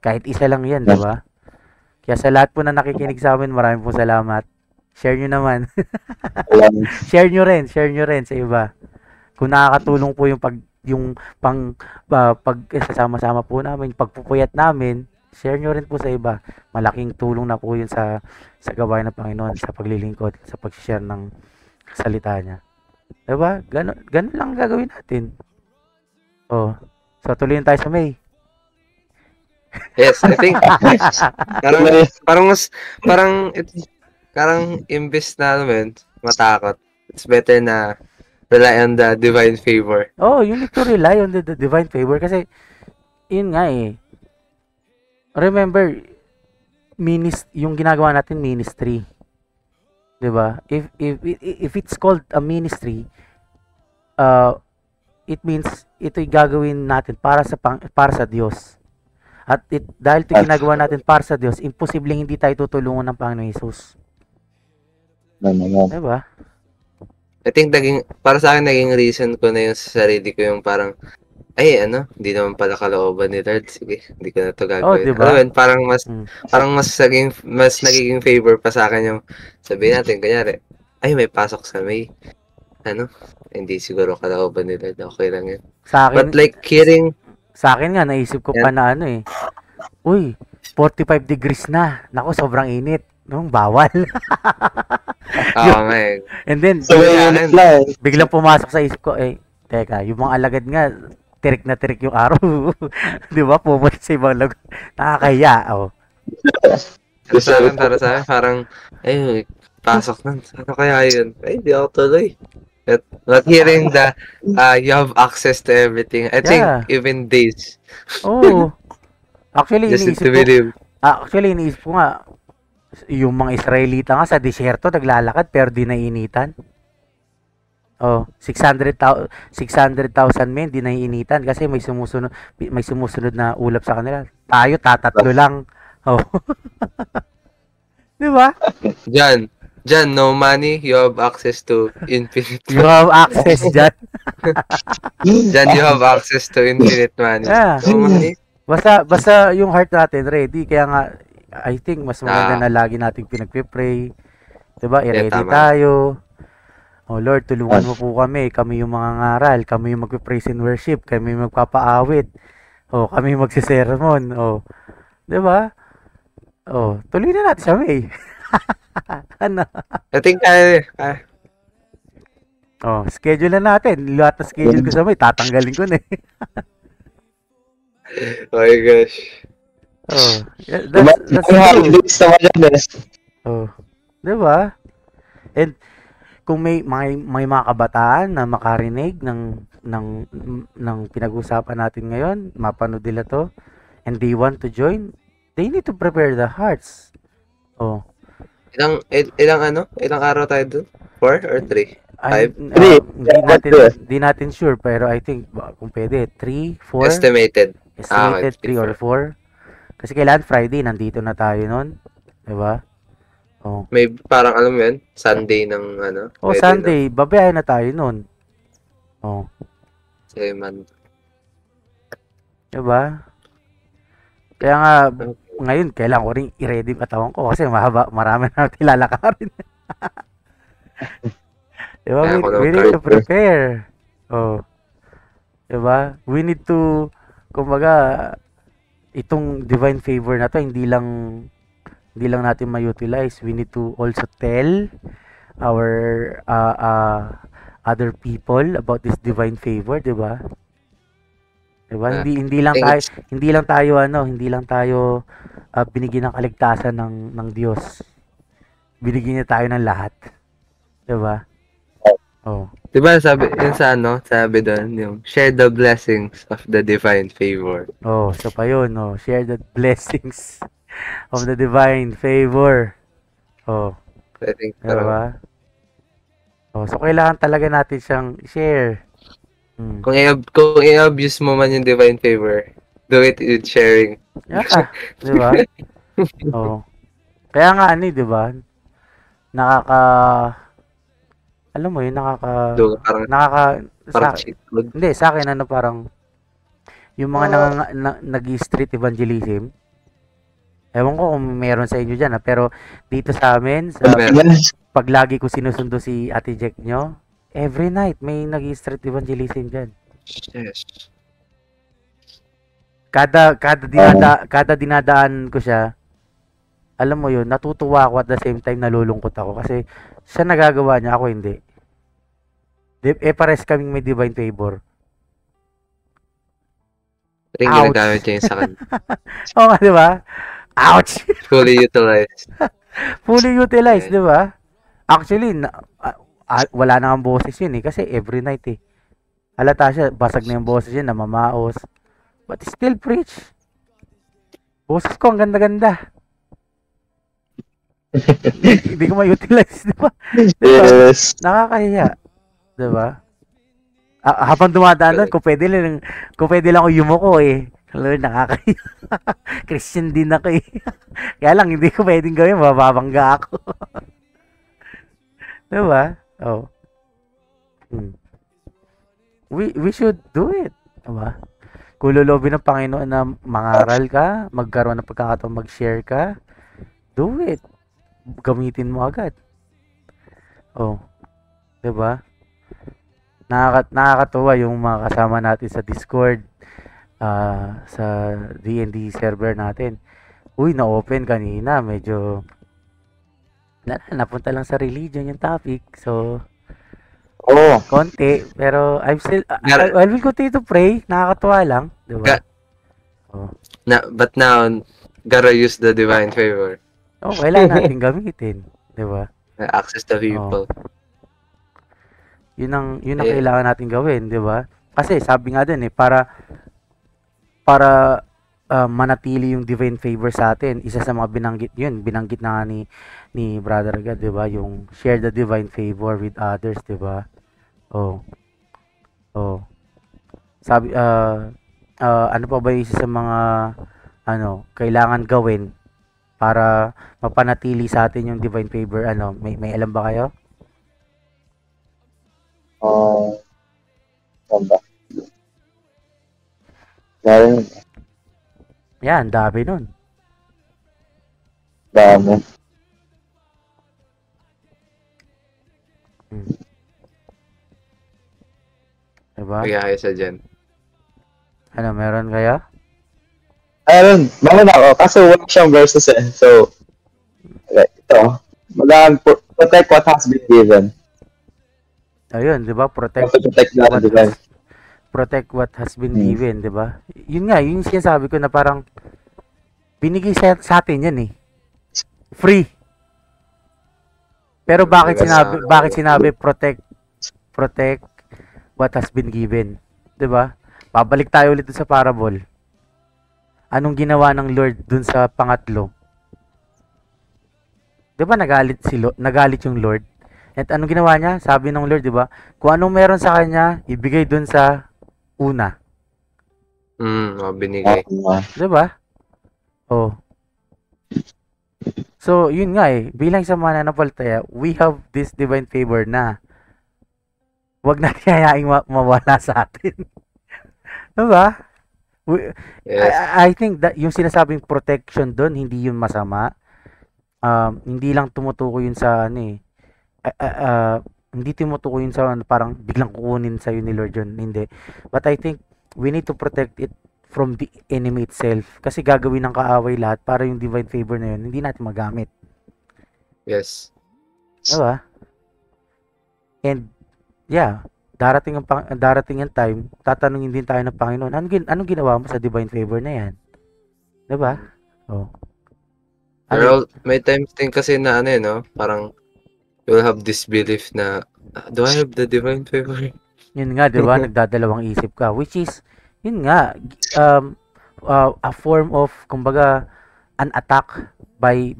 Kahit isa lang 'yan, 'di ba? Kaya sa lahat po na nakikinig sa amin, maraming po salamat. Share nyo naman. share nyo rin sa iba. Kung nakakatulong po yung pagsasama-sama po namin, pagpupuyat namin, share nyo rin po sa iba. Malaking tulong na po yun sa gawain ng Panginoon, sa paglilingkod, sa pag-share ng salita niya. Diba? Ganun lang gagawin natin. Oh. So, tuloy tayo sa May. yes, I think parang imbes na matakot. It's better na rely on the divine favor. Oh, you need to rely on the divine favor kasi yun nga eh. Remember, yung ginagawa natin ministry. 'Di ba? If it's called a ministry, it means ito'y gagawin natin para sa Diyos. At dahil ito ginagawa natin para sa Diyos, imposibleng hindi tayo tutulungan ng Panginoon Hesus. Diba? I think para sa akin naging reason ko na yung sa sarili ko yung parang hindi naman pala kalooban ni Lord. Sige, hindi ko na to gagawin. Diba? Alam mo, parang mas nagiging favor pa sa akin yung sabihin natin, kunyari, may pasok sa May. Hindi siguro kalooban ni Lord. Okay lang yun. Sa akin, But like hearing, sa akin nga, naisip ko pa na uy, 45 degrees na. Naku, sobrang init. Bawal. nga eh. And then, biglang pumasok sa isip ko, teka, yung mga alagad nga, tirik na tirik yung araw. Di ba? Pumunta sa ibang lugar. Nakakahiya. Para sa akin, parang, pasok na. Ano kaya yun? Hindi ako tuloy. Not hearing that you have access to everything. I think even days. Oh. Actually, just to believe. Iniisip ko nga, yung mga Israelita nga sa disyerto naglalakad pero di naiinitan. 600,000 men di naiinitan kasi may sumusunod na ulap sa kanila. Tayo tatatlo lang. Di ba? Jan, no money, you have access to infinite money. You have access, Jan. Jan, you have access to infinite money. Yeah. No money. Basta yung heart natin ready. Kaya nga, I think mas maganda na lagi nating pinagpipray. Diba? I-ready tayo. Oh Lord, tulungan mo po kami. Kami yung mga ngaral. Kami yung magpipraise and worship. Kami yung magpapaawit. Kami yung magsisermon. Diba? Tuloy na natin sa May. Ano? I think schedule na natin. Lahat na schedule ko sa May, tatanggalin ko na eh. Oh my gosh. That's true. Diba? And kung may mga kabataan na makarinig ng pinag-usapan natin ngayon, mapanood nila to, and they want to join, they need to prepare the hearts. Ilang araw tayo dun? 4 or 3? Ay, Three. hindi natin sure, pero I think kung pwede, 3, 4, Estimated. estimated okay, 3 or 4. Kasi kailan Friday, nandito na tayo nun. Diba? Oh. May parang alam mo yun, Sunday ng ano. Oh, pwede Sunday, babayaran na tayo nun. Oh. Na, say man. Diba? Kaya nga, ngayon, kailangan ko rin i-ready yung katawan ko kasi marami na natin lalakarin. Diba? Kaya ako We ng need to card. prepare. Oh. Diba? We need to, kumbaga, itong divine favor na to, hindi lang natin ma-utilize. We need to also tell our other people about this divine favor, 'di ba? 'Di ba? Hindi lang tayo binigyan ng kaligtasan ng Diyos. Binigyan niya tayo ng lahat. 'Di ba? Oh. Diba sabi, yun sa ano, sabi doon, yung share the blessings of the divine favor. Oh, so pa yun, oh. Share the blessings of the divine favor. Oh. I think parang, Diba? Oh, so kailangan talaga natin siyang share. kung i-abuse mo man yung divine favor, do it with sharing. Yeah, diba? Oh. Kaya nga ano, diba? Alam mo yun, Do, parang cheat code. hindi, sa akin ano parang yung mga nag-street evangelism. Ewan ko kung meron sa inyo dyan, pero dito sa amin, pag lagi ko sinusundo si Ate Jack nyo, every night may nag-street evangelism dyan. Yes. Kada dinadaan ko siya, alam mo yun, natutuwa ako at the same time nalulungkot ako kasi siya nagagawa niya, ako hindi. Pares kaming may divine favor. I think ginagamit niya yung sa kanya. Oo nga, di ba? Ouch! Fully utilized. Fully utilized, di ba? Actually, wala na ang boses yun eh, kasi every night eh. Halata siya, basag na yung boses yun, namamaos. But still preach. Boses ko, ang ganda-ganda. Hindi ko ma-utilize, di ba? Yes. Nakakahiya. Di ba? Habang dumadaan doon, kung pwede lang ako yumuko eh. Lord, nakakahiya. Christian din ako eh. Kaya lang, hindi ko pwedeng gawin, mababangga ako. Di ba? Oh. We should do it. Di ba? Kung lulobin ng Panginoon na mangaral ka, magkaroon ng pagkakataon mag-share ka, do it. Gamitin mo agad. Oh. 'Di ba? Nakakatuwa yung mga kasama natin sa Discord, sa D&D server natin. Uy, na-open kanina, medyo napunta lang sa religion yung topic. So, konti, pero I will continue to pray. Nakakatuwa lang, 'di ba? But now, gotta use the divine favor. Oh, kailangan natin gamitin, 'di ba? Access to people. Yun ang kailangan natin gawin, 'di ba? Kasi sabi nga din para manatili yung divine favor sa atin, isa sa mga binanggit na nga ni Brother God, 'di ba? Yung share the divine favor with others, 'di ba? Oh. Sabi ano pa ba yung isa sa mga kailangan gawin para mapanatili sa atin yung divine favor? May alam ba kayo? Samba. Meron. Yan, dami nun. Dami. Diba? Kaya sa dyan. Meron kaya? Meron ako. Kaso wala siyang verses eh. So, ito. Protect what has been given. Ayun, 'di ba? Protect what has been given, 'di ba? Yun nga, yung sinasabi ko na parang binigay sa atin 'yan eh. Free. Pero bakit sinabi protect what has been given? 'Di ba? Babalik tayo ulit sa parable. Anong ginawa ng Lord dun sa pangatlo? 'Di ba nagalit yung Lord? At anong ginawa niya? Sabi ng Lord, di ba? Kung anong meron sa kanya, ibigay dun sa una. Binigay. Di ba? Oh. So, yun nga bilang sa mananampalataya, we have this divine favor na wag natin hayaing mawala sa atin. Di ba? Yes. I think that yung sinasabing protection doon, hindi yun masama. Hindi lang tumutukoy yun sa hindi tumutukoy yun sa parang biglang kukunin sa'yo ni Lord yun. Hindi. But I think we need to protect it from the enemy itself. Kasi gagawin ng kaaway lahat para yung divine favor na yun, hindi natin magamit. Yes. Diba? And, yeah, darating ang time, tatanungin din tayo ng Panginoon, anong ginawa mo sa divine favor na yan? Diba? Oh. Pero may times din kasi na no? Parang you'll have this belief na, do I have the divine favor? Yun nga, diba? Nagdadalawang isip ka. Which is, yun nga, a form of, kumbaga, an attack by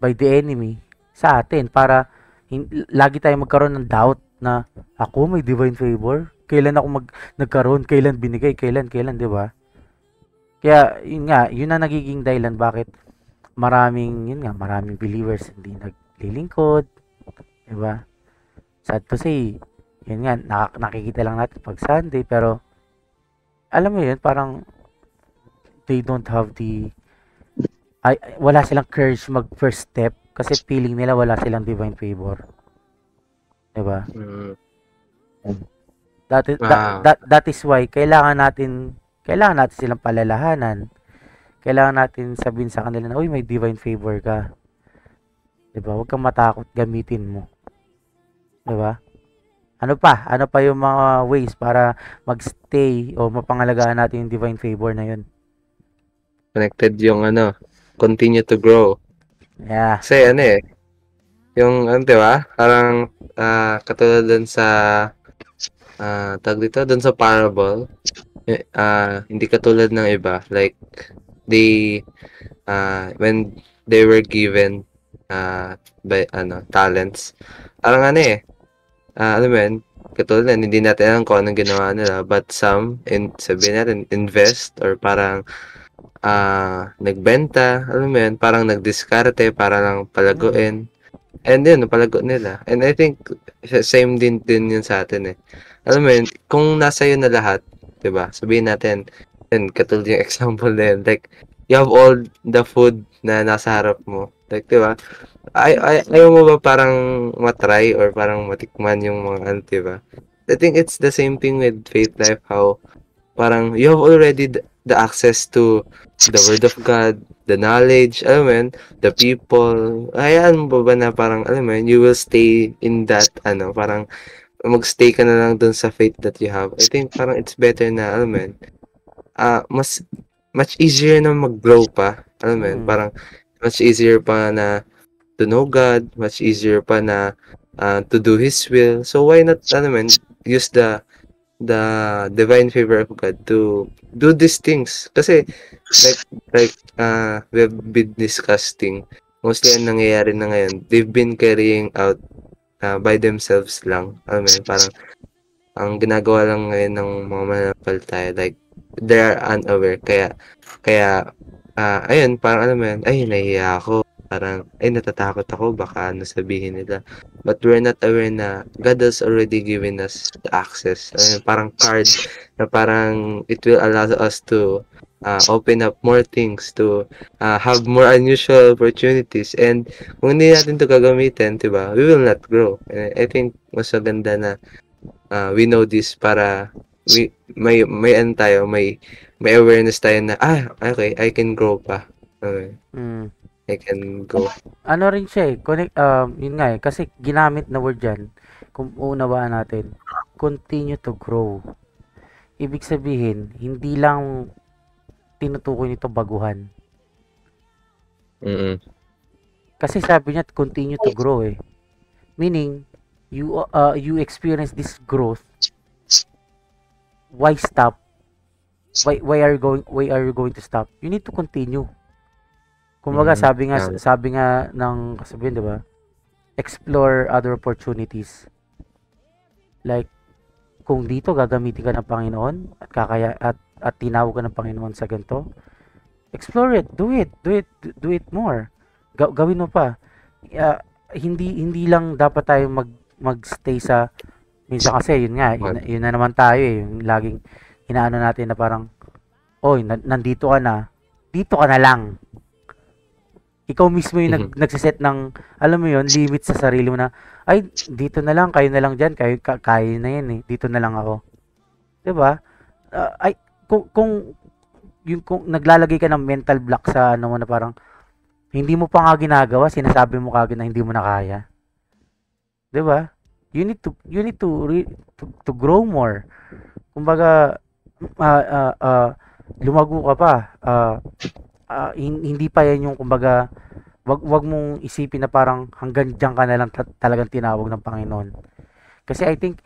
the enemy sa atin para lagi tayo magkaroon ng doubt na ako may divine favor. Kailan ako nagkaroon? Kailan binigay? Kailan? Di ba? Kaya, yun nga, yun na nagiging dahilan bakit maraming believers hindi naglilingkod. Di ba? Sad to say, yun nga, nakikita lang natin pag Sunday, pero, alam mo yun, parang, they don't have wala silang courage mag first step kasi feeling nila wala silang divine favor. Diba? That is why kailangan natin silang palalahanan. Kailangan natin sabihin sa kanila na, uy, may divine favor ka. Diba? Huwag kang matakot, gamitin mo. Diba? Ano pa yung mga ways para magstay o mapangalagaan natin yung divine favor na yun? Connected yung continue to grow. Yeah. Kasi yung diba? Parang katulad dun sa tag dito, dun sa parable, hindi katulad ng iba. Like, they when they were given by talents, parang alam mo yun, katulad na, hindi natin alam kung anong ginawa nila, but some, sabihin natin, invest, or parang nagbenta, alam mo yun, parang nagdiskarte para lang palaguin. And yun, palago nila. And I think, same din yun sa atin Alam mo yun, kung nasa yun na lahat, diba, sabihin natin, yun, katulad yung example na yun, like, you have all the food na nasa harap mo. Like, diba, ayaw mo ba parang matry or parang matikman yung mga diba? I think it's the same thing with faith life, how parang you have already the access to the word of God, the knowledge, alam mo yun, the people. Hayaan mo ba na parang, alam mo yun, you will stay in that, parang magstay ka na lang dun sa faith that you have. I think parang it's better na, alam mo yun, much easier na mag-grow pa, alam mo yun, parang much easier pa na to know God, much easier pa na to do His will. So why not, alam mo yun, use the divine favor of God to do these things. Kasi, like we've been discussing, mostly ang nangyayari na ngayon, they've been carrying out by themselves lang. Alam mo yun, parang, ang ginagawa lang ngayon ng mga mananampalataya, like, they are unaware. Kaya, ayun, parang alam mo yun, ay, nahiya ako. Parang, ay, natatakot ako, baka sabihin nila. But we're not aware na God has already given us the access. Parang card na parang it will allow us to open up more things, to have more unusual opportunities. And kung hindi natin ito gagamitin, diba, we will not grow. And I think mas maganda na we know this para may awareness tayo na, okay, I can grow pa. Okay. I can go. Ano rin siya yun nga kasi ginamit na word dyan, kung uunawaan natin, continue to grow. Ibig sabihin, hindi lang tinutukoy nito baguhan. Kasi sabi niya, continue to grow Meaning, you experience this growth. Why stop? Why are you going to stop? You need to continue. Kumbaga, sabi nga ng kasabihan, 'di ba? explore other opportunities. Like, kung dito gagamitin ka ng Panginoon at tinawag ka ng Panginoon sa ganito, explore it, do it more. Gawin mo pa. Ah, hindi lang dapat tayo magstay sa minsan kasi yun nga, yun na naman tayo yung laging inaano natin na parang oy, nandito ka na. Dito ka na lang. Ikaw mismo yung nagsiset ng, alam mo yun, limit sa sarili mo na, ay, dito na lang, kayo na lang dyan, kayo na yan eh, dito na lang ako. 'Di ba? Ay, kung naglalagay ka ng mental block sa ano mo na parang, hindi mo pa nga ginagawa, sinasabi mo kagad na hindi mo na kaya. 'Di ba? You need to grow more. Kumbaga, lumago ka pa. Hindi pa yan yung kumbaga wag mong isipin na parang hanggang diyan ka na lang talagang tinawag ng Panginoon. Kasi I think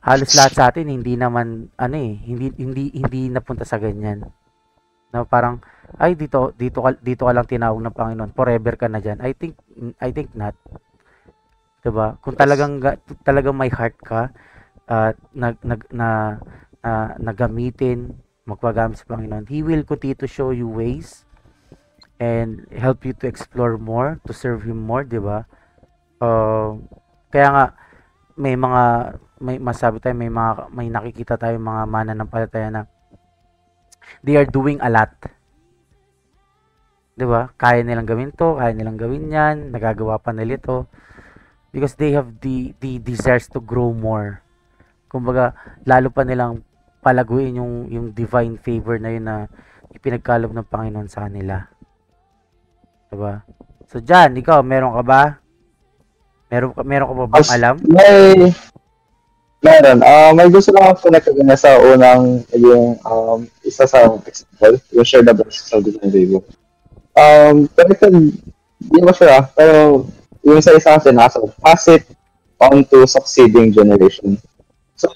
halos lahat sa atin hindi naman hindi napunta sa ganyan. Na parang ay dito ka lang tinawag ng Panginoon. Forever ka na diyan. I think not. 'Di ba? Kung talagang may heart ka at nagamitin magpagamit sa Panginoon, He will continue to show you ways and help you to explore more, to serve Him more, di ba? Kaya nga, may masabi tayo, may nakikita tayo mga mananampalataya na they are doing a lot. Di ba? Kaya nilang gawin to, kaya nilang gawin yan, nagagawa pa nila ito. Because they have the desires to grow more. Kumbaga, lalo pa nilang palaguin yung divine favor na yun na ipinagkaloob ng Panginoon sa kanila. Diba? So, Jan, ikaw, meron ka ba? Meron ka ba bang alam? Meron. May gusto lang ako na sa unang yung isa sa example, yung share the best sa Divine Favor. Pero hindi mo sure pero yung isa kasi nasa pass it on to succeeding generation. So,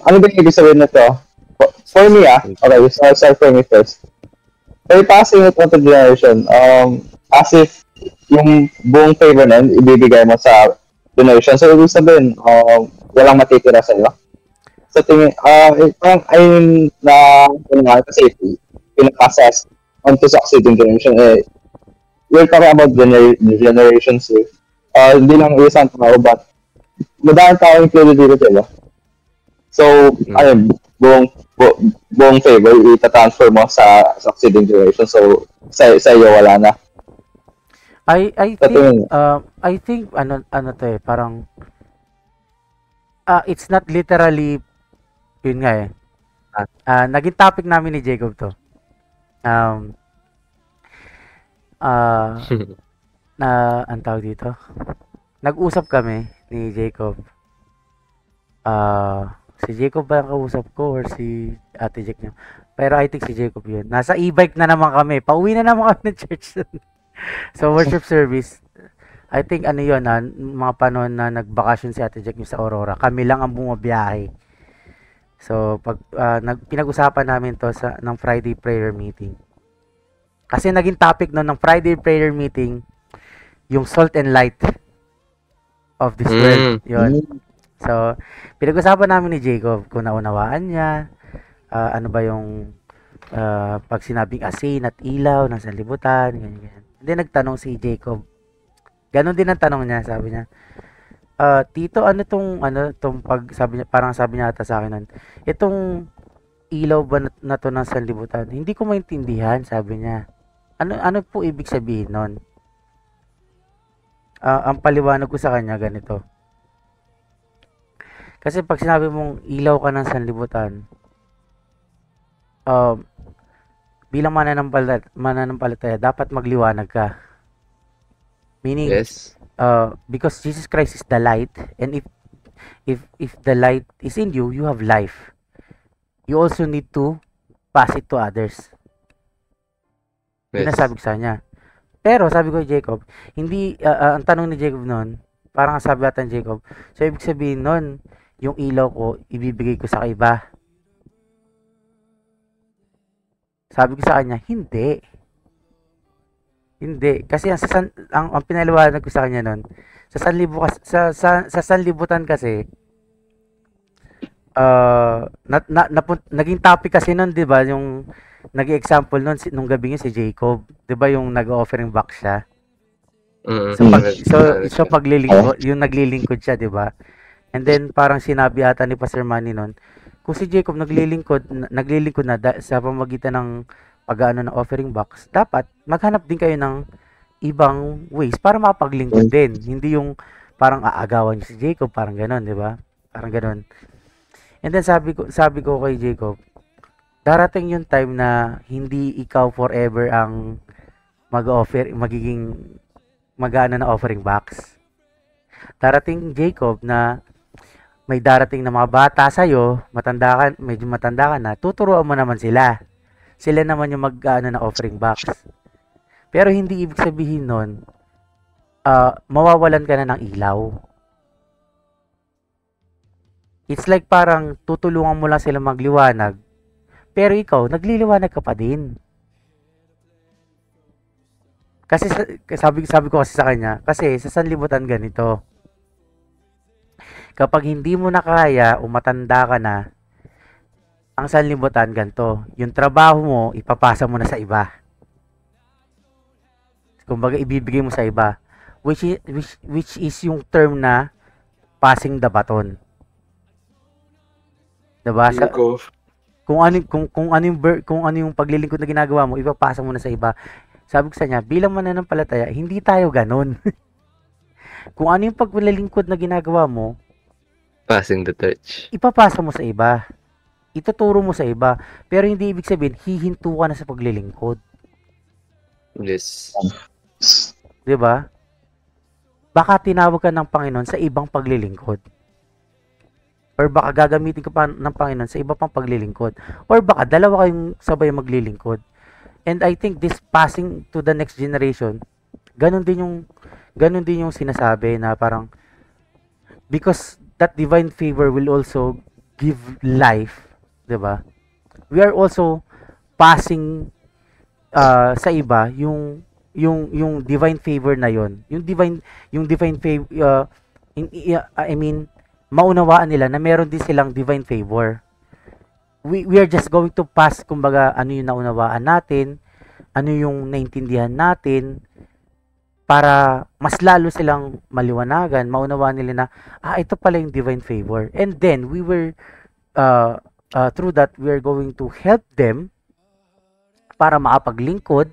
ano ba yung ibig sabihin na to? For me, okay, so I'll start for me first. By passing it on to generation, as if yung buong favor na yun, ibibigay mo sa generation. So, ibig sabihin, walang matitira sa'yo. Sa tingin, parang ayun na kasi pinapasas on to succeeding generation, we're talking about generations here. Hindi lang isang tao, but madaming tao included dito, diba? So, ayun, buong favor, ita-transfer mo sa succeeding generation. So, sa iyo wala na. I think ano to parang it's not literally yun nga naging topic namin ni Jacob to. Ang tawag dito. Nag-usap kami ni Jacob. Si Jacob ba ang kausap ko or si Ate Jack niya? Pero I think si Jacob yun. Nasa e-bike na naman kami. Pauwi na naman kami ng church. So, worship service. I think ano yun, mga panahon na nagbakasyon si Ate Jack niya sa Aurora. Kami lang ang bumabiyahe. So, pinag-usapan namin to ng Friday prayer meeting. Kasi naging topic no ng Friday prayer meeting, yung salt and light of this world. Yun. So, pinag-usapan namin ni Jacob kung naunawaan niya, ano ba yung pag sinabing asin at ilaw ng sanlibutan, ganyan. Hindi nagtanong si Jacob. Ganon din ang tanong niya, sabi niya. Tito, tong pag sabi niya, parang sabi niya ata sa akin nun, itong ilaw ba na to ng sanlibutan? Hindi ko maintindihan, sabi niya. Ano po ibig sabihin nun? Ang paliwanag ko sa kanya ganito. Kasi pag sinabi mong ilaw ka ng sanlibutan, bilang mananampalataya, dapat magliwanag ka. Meaning, Yes. Because Jesus Christ is the light, and if the light is in you, you have life. You also need to pass it to others. Yun ang sabi ko sa kanya. Pero sabi ko kay Jacob, hindi, ang tanong ni Jacob noon, parang sabi ata ni Jacob, so ibig sabihin noon, yung ilaw ko, ibibigay ko sa iba. Sabi ko sa kanya, hindi. Hindi, kasi ang pinaliwanag ko sa kanya nun, sa sanlibutan kasi, naging topic kasi nun, 'di ba, yung naging example nun nung gabi yun si Jacob, 'di ba, yung nag-offering back siya. So Mm. pag so paglilingkod, yung naglilingkod siya, 'di ba? And then parang sinabi ata ni Pastor Manny nun, kung si Jacob naglilingkod na sa pamamagitan ng pag-aano ng offering box, dapat maghanap din kayo ng ibang ways para makapaglingkod din. Hindi yung parang aagawan niyo si Jacob, parang gano'n, 'di ba? Parang gano'n. And then sabi ko kay Jacob, darating yung time na hindi ikaw forever ang magiging mag-aano na offering box. Darating, Jacob, na may darating na mga bata sa'yo, medyo matanda ka na, tuturuan mo naman sila. Sila naman yung mag-aano na offering box. Pero hindi ibig sabihin nun, mawawalan ka na ng ilaw. It's like parang tutulungan mo lang sila magliwanag, pero ikaw, nagliliwanag ka pa din. Kasi sabi ko kasi sa kanya, kasi sa sanlibutan ganito. Kapag hindi mo na kaya o matanda ka na, ang sanlibutan ganito, yung trabaho mo, ipapasa mo na sa iba. Kumbaga, ibibigay mo sa iba. Which is yung term na passing the baton. Diba? Kung ano yung paglilingkod na ginagawa mo, ipapasa mo na sa iba. Sabi ko sa kanya, bilang mananampalataya, hindi tayo ganun. Kung ano yung paglilingkod na ginagawa mo, Passing the torch. ipapasa mo sa iba. Ituturo mo sa iba. Pero hindi ibig sabihin, hihinto ka na sa paglilingkod. Yes. 'Di ba? Baka tinawag ka ng Panginoon sa ibang paglilingkod. Or baka gagamitin ka pa ng Panginoon sa iba pang paglilingkod. Or baka dalawa kayong sabay maglilingkod. And I think this passing to the next generation, ganun din yung sinasabi na parang, because that divine favor will also give life, 'di ba? We are also passing sa iba yung divine favor na yon, yung divine favor, I mean, maunawaan nila na meron din silang divine favor. We are just going to pass, kumbaga, ano yung naunawaan natin, ano yung naintindihan natin, para mas lalo silang maliwanagan, maunawaan nila na, ito pala yung divine favor. And then, through that, we are going to help them para makapaglingkod,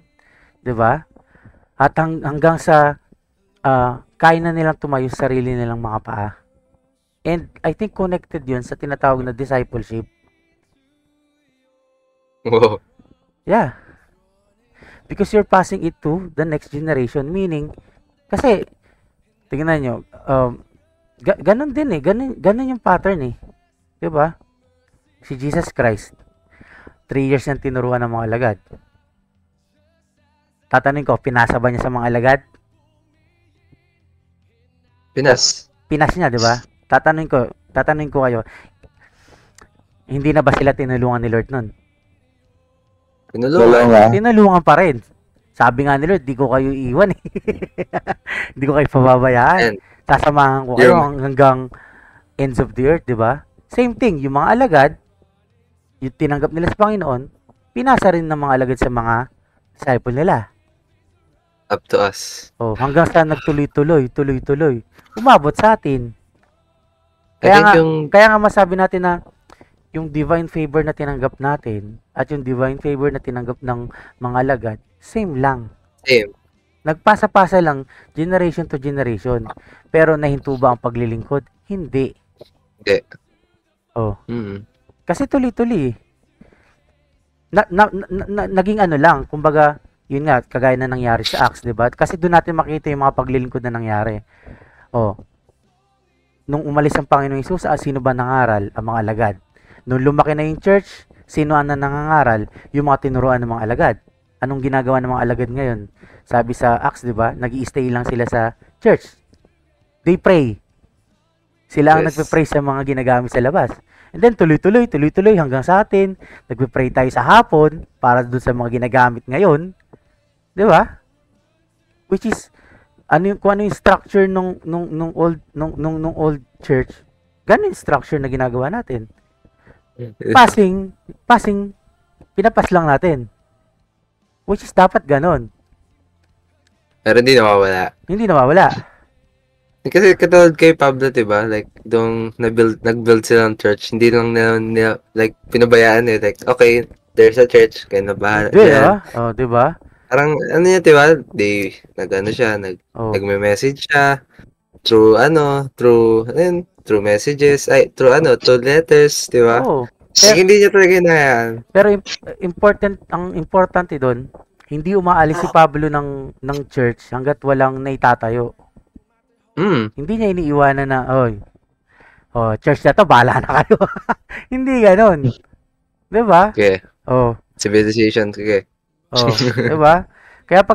'di ba? At hanggang sa kaya na nilang tumayo sa sarili nilang mga paa. And I think connected 'yun sa tinatawag na discipleship. Wow. Yeah. Because you're passing it to the next generation, meaning kasi tingnan nyo, ganun din eh, ganun yung pattern eh. 'Di ba? Si Jesus Christ, 3 years niyang tinuruan ng mga alagad. Tatanungin ko, pinasa ba niya sa mga alagad? Pinas niya, 'di ba? Tatanungin ko kayo, hindi na ba sila tinulungan ni Lord nun? Tinulungan pa rin. Sabi nga ni Lord, di ko kayo iwan eh. Di ko kayo pababayaan. Sasamahan ko kayo hanggang ends of the earth, di ba? Same thing, yung mga alagad, yung tinanggap nila sa Panginoon, pinasa rin ng mga alagad sa mga disciple nila. Up to us. Oh, hanggang sa nagtuloy-tuloy. Umabot sa atin. Kaya nga masabi natin na yung divine favor na tinanggap natin at yung divine favor na tinanggap ng mga alagad, same lang. Same. Nagpasa-pasa lang generation to generation. Pero nahinto ba ang paglilingkod? Hindi. Oh. Kasi tuloy-tuloy. Naging ano lang, kumbaga, yun nga, kagaya na nangyari sa Acts, 'di ba? Kasi doon natin makita yung mga paglilingkod na nangyari. Oh. Nung umalis ang Panginoong Hesus, sino ba nangaral? Ang mga alagad. Nung lumaki na yung church, sino ang nangangaral? Yung mga tinuruan ng mga alagad. Anong ginagawa ng mga alagad ngayon? Sabi sa Acts, 'di ba? Nag-i-stay lang sila sa church. They pray. Sila ang nagpe-pray sa mga ginagamit sa labas. And then tuloy-tuloy hanggang sa atin. Nagpe-pray tayo sa hapon para doon sa mga ginagamit ngayon. 'Di ba? which is kung ano yung structure nung old church, ganun yung structure na ginagawa natin. Passing, pinapas lang natin. Which is dapat ganon. Pero hindi nawawala. Hindi nawawala. Kasi katulad kay Pablo, diba? Like, nag-build sila ng church. Hindi lang nila like, pinabayaan eh. Like, okay, there's a church. Kaya na bahala. Diba? Oh, diba? Parang, ano yun, diba? Nagme-message siya. Through messages. Through letters, diba? Oh. Like, hindi niya talaga hinahayaan. Pero ang importante doon, hindi umaalis si Pablo ng church hangga't walang naitatayo. Hindi niya iniiwanan na, church na to, bahala na kayo. Hindi ganon. Diba? Okay. Oh. Civilization, okay. Oh, diba? Kaya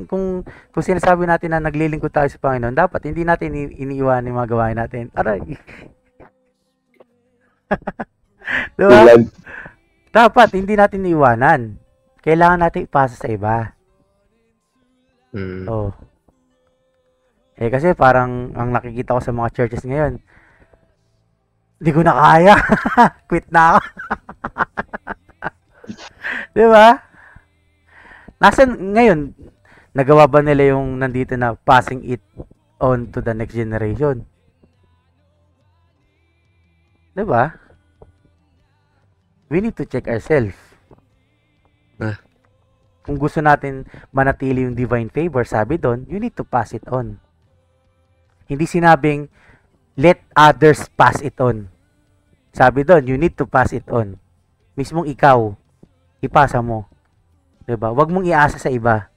kung sinasabi natin na naglilingkod tayo sa Panginoon, dapat hindi natin iniiwanan yung mga gawain natin. Aray. Diba? Dapat hindi natin iiwanan. Kailangan natin ipasa sa iba. Oh. Kasi parang ang nakikita ko sa mga churches ngayon, hindi ko na kaya. Quit na ako. Diba? Ngayon, nagawa ba nila yung nandito na passing it on to the next generation? Diba? We need to check ourselves. Kung gusto natin manatili yung divine favor, sabi doon, you need to pass it on. Hindi sinabing, let others pass it on. Sabi doon, you need to pass it on. Mismong ikaw, ipasa mo. Diba? Huwag mong iasa sa iba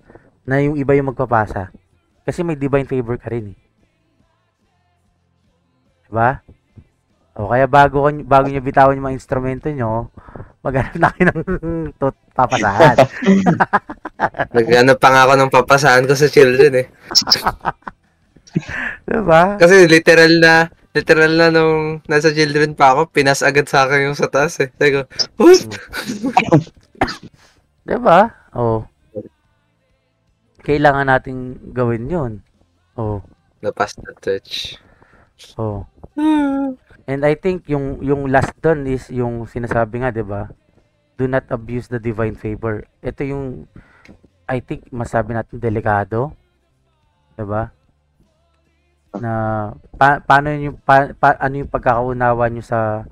na yung iba yung magpapasa. Kasi may divine favor ka rin eh. Diba? O kaya bago nyo bitawan yung mga instrumento nyo, maghanap na kayo ng papasahan. Naghanap pa nga ako ng papasahan ko sa children eh. Diba? Kasi literal na nung nasa children pa ako, pinas agad sa akin yung sa taas eh. Sabi ko, Diba? Oh. Kailangan nating gawin yun. Oh. Na-pass the touch. Oh. And I think yung last doon is yung sinasabi nga, 'di ba? Do not abuse the divine favor. Ito yung I think masabi natin delikado. 'Di ba? Na paano yung ano yung pagkakaunawa niyo sa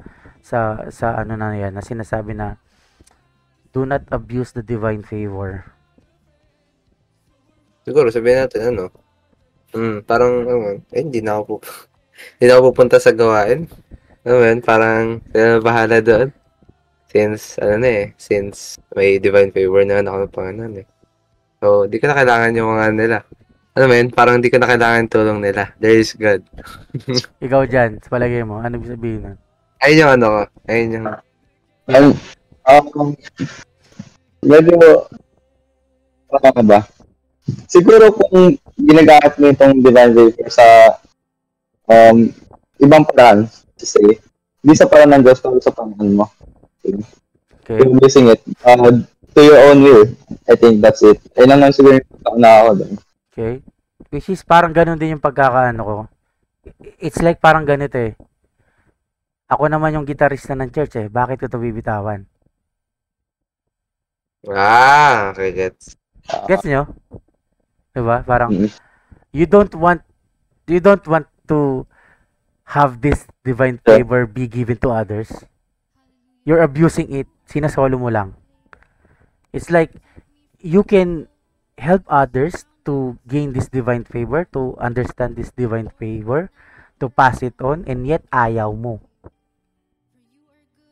ano na yan na sinasabi na do not abuse the divine favor. Siguro sabihin natin parang hindi na ako pupunta sa gawain. Parang bahala doon. Since may divine favor na ako ng Panginoon eh. So, di ko na kailangan yung mga nila. Parang di ko na kailangan tulong nila. There is God. Ikaw dyan, sa palagay mo, ano ibig sabihin nun? Ayun yung ko. Ayun yung... Medyo, ano ba? Siguro kung ginagamit mo itong divine favor sa ibang paraan, say, di sa paraan ng Diyos, pero sa Panginoon mo. Okay. You're using it to your own will. I think that's it. Ayun lang siguro yung na ako doon. Okay. Which is parang ganun din yung pagkakaano ko. It's like parang ganito eh. Ako naman yung gitarista ng church eh. Bakit ko ito bibitawan? Okay, gets. Gets nyo? Diba? Parang, you don't want to have this divine favor be given to others. You're abusing it. Sinasolo mo lang. It's like, you can help others to gain this divine favor, to understand this divine favor, to pass it on, and yet ayaw mo.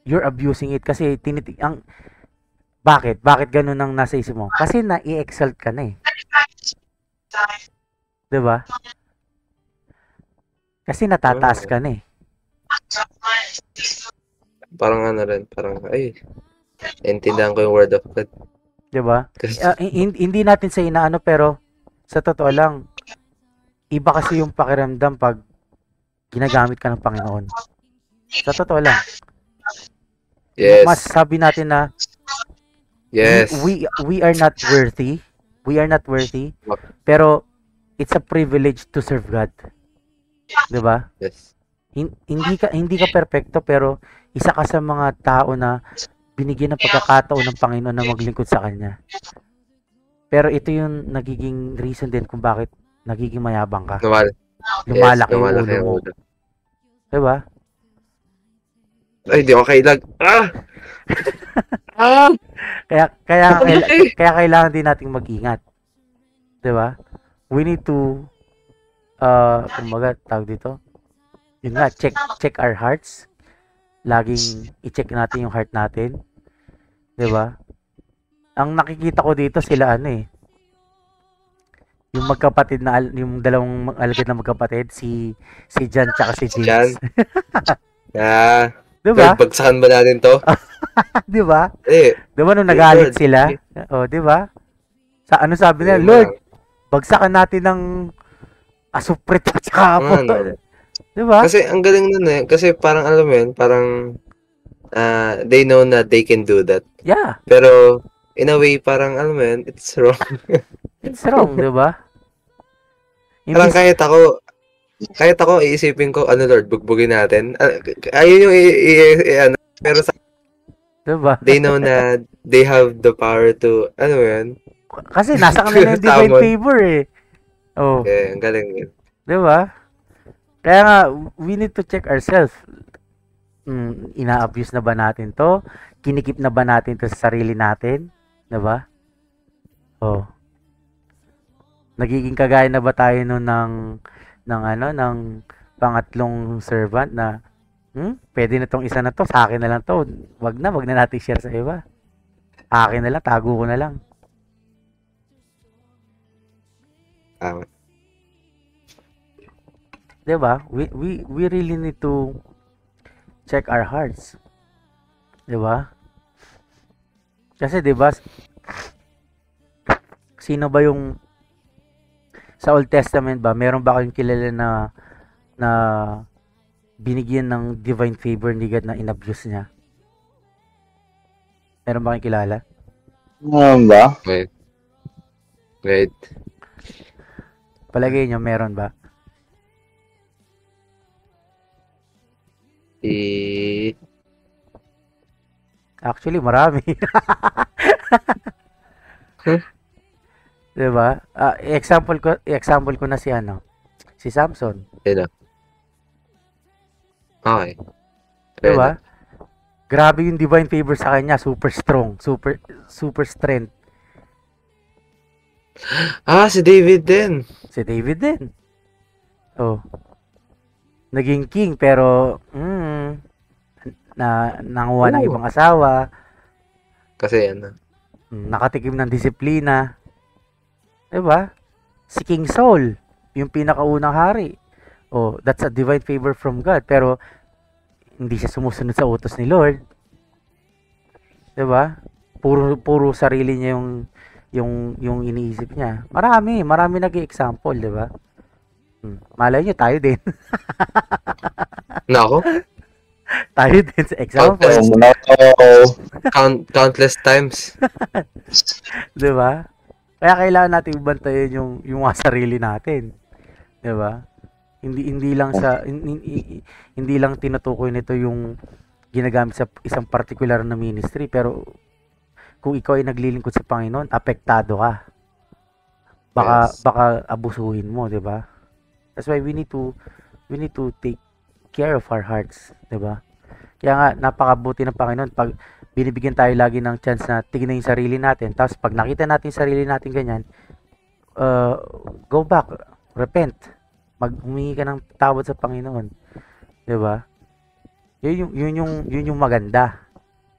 You're abusing it kasi bakit? Bakit ganun ang nasa isip mo? Kasi na-i-exalt ka na eh. Diba? Kasi natataas ka na eh. Parang intindihan ko yung word of God. Diba? Hindi natin sa inaano pero sa totoo lang, iba kasi yung pakiramdam pag ginagamit ka ng Panginoon. Sa totoo lang. Yes. Mas sabi natin na yes. we are not worthy. We are not worthy. Pero, it's a privilege to serve God. 'Di ba? Yes. Hindi ka perpekto, pero isa ka sa mga tao na binigyan ng pagkakataon ng Panginoon na maglingkod sa Kanya. Pero ito yung nagiging reason din kung bakit nagiging mayabang ka. Lumalaki yung ulo mo. Diba? Ay, di ako kailag. Kaya kailangan din nating mag-ingat. Diba? We need to, kumbaga, tawag dito, yun nga, check our hearts. Laging i-check natin yung heart natin. Diba? Ang nakikita ko dito sila yung magkapatid na yung dalawang alagad na magkapatid, si John tsaka si James. Diba? Bagsakan ba natin to? Diba? Eh. Diba nung nagalit sila? Diba? Ano sabi nila? Lord, bagsakan natin ng asuprit at saka apo. Diba? Kasi ang galing nun Kasi parang alam mo yun, parang they know na they can do that. Yeah. Pero in a way, parang alam mo yun, it's wrong. It's wrong, diba? Parang kahit ako, iisipin ko, Lord, bugbugin natin. Ayun yung pero sa diba? they know na they have the power to, yun? Kasi nasa kanila yung divine favor Oh. Okay, ang galing yun. Diba? Kaya nga, we need to check ourselves. Ina-abuse na ba natin to? Kinikip na ba natin to sa sarili natin? Diba? Nagiging kagaya na ba tayo nun ng pangatlong servant na pwede na tong isa na to, sa akin na lang to. Wag na natin share sa iba. Akin na lang, tago ko na lang. Diba? We really need to check our hearts. Diba? Kasi diba, sino ba yung sa Old Testament ba, meron ba kayong kilala na binigyan ng divine favor ni God na inabuse niya? Meron ba kayong kilala? Ba? Wait. Palagay nyo, meron ba? Actually, marami. Diba? Example ko na si Samson. Okay. Diba? Grabe yung divine favor sa kanya, super strong, super strength. Si David din. Naging king pero nanguha ng ibang asawa. Kasi nakatikim ng disiplina. Diba? Si King Saul, yung pinakaunang hari. That's a divine favor from God. Pero, hindi siya sumusunod sa utos ni Lord. Diba? Puro sarili niya yung iniisip niya. Marami nag-i-example, diba? Malay niyo, tayo din. Nako? Tayo din sa example. Countless times. Diba? Kaya kailangan natin bantayan yung mga sarili natin. 'Di ba? Hindi lang tinutukoy nito yung ginagamit sa isang particular na ministry, pero kung ikaw ay naglilingkod sa Panginoon, apektado ka. Baka abusuhin mo, 'di ba? That's why we need to take care of our hearts, 'di ba? Kaya nga napakabuti ng Panginoon pag binibigyan tayo lagi ng chance na tignan yung sarili natin. Tapos pag nakita natin sarili natin ganyan, go back, repent. Humingi ka ng tawad sa Panginoon. 'Di ba? Yun yung maganda.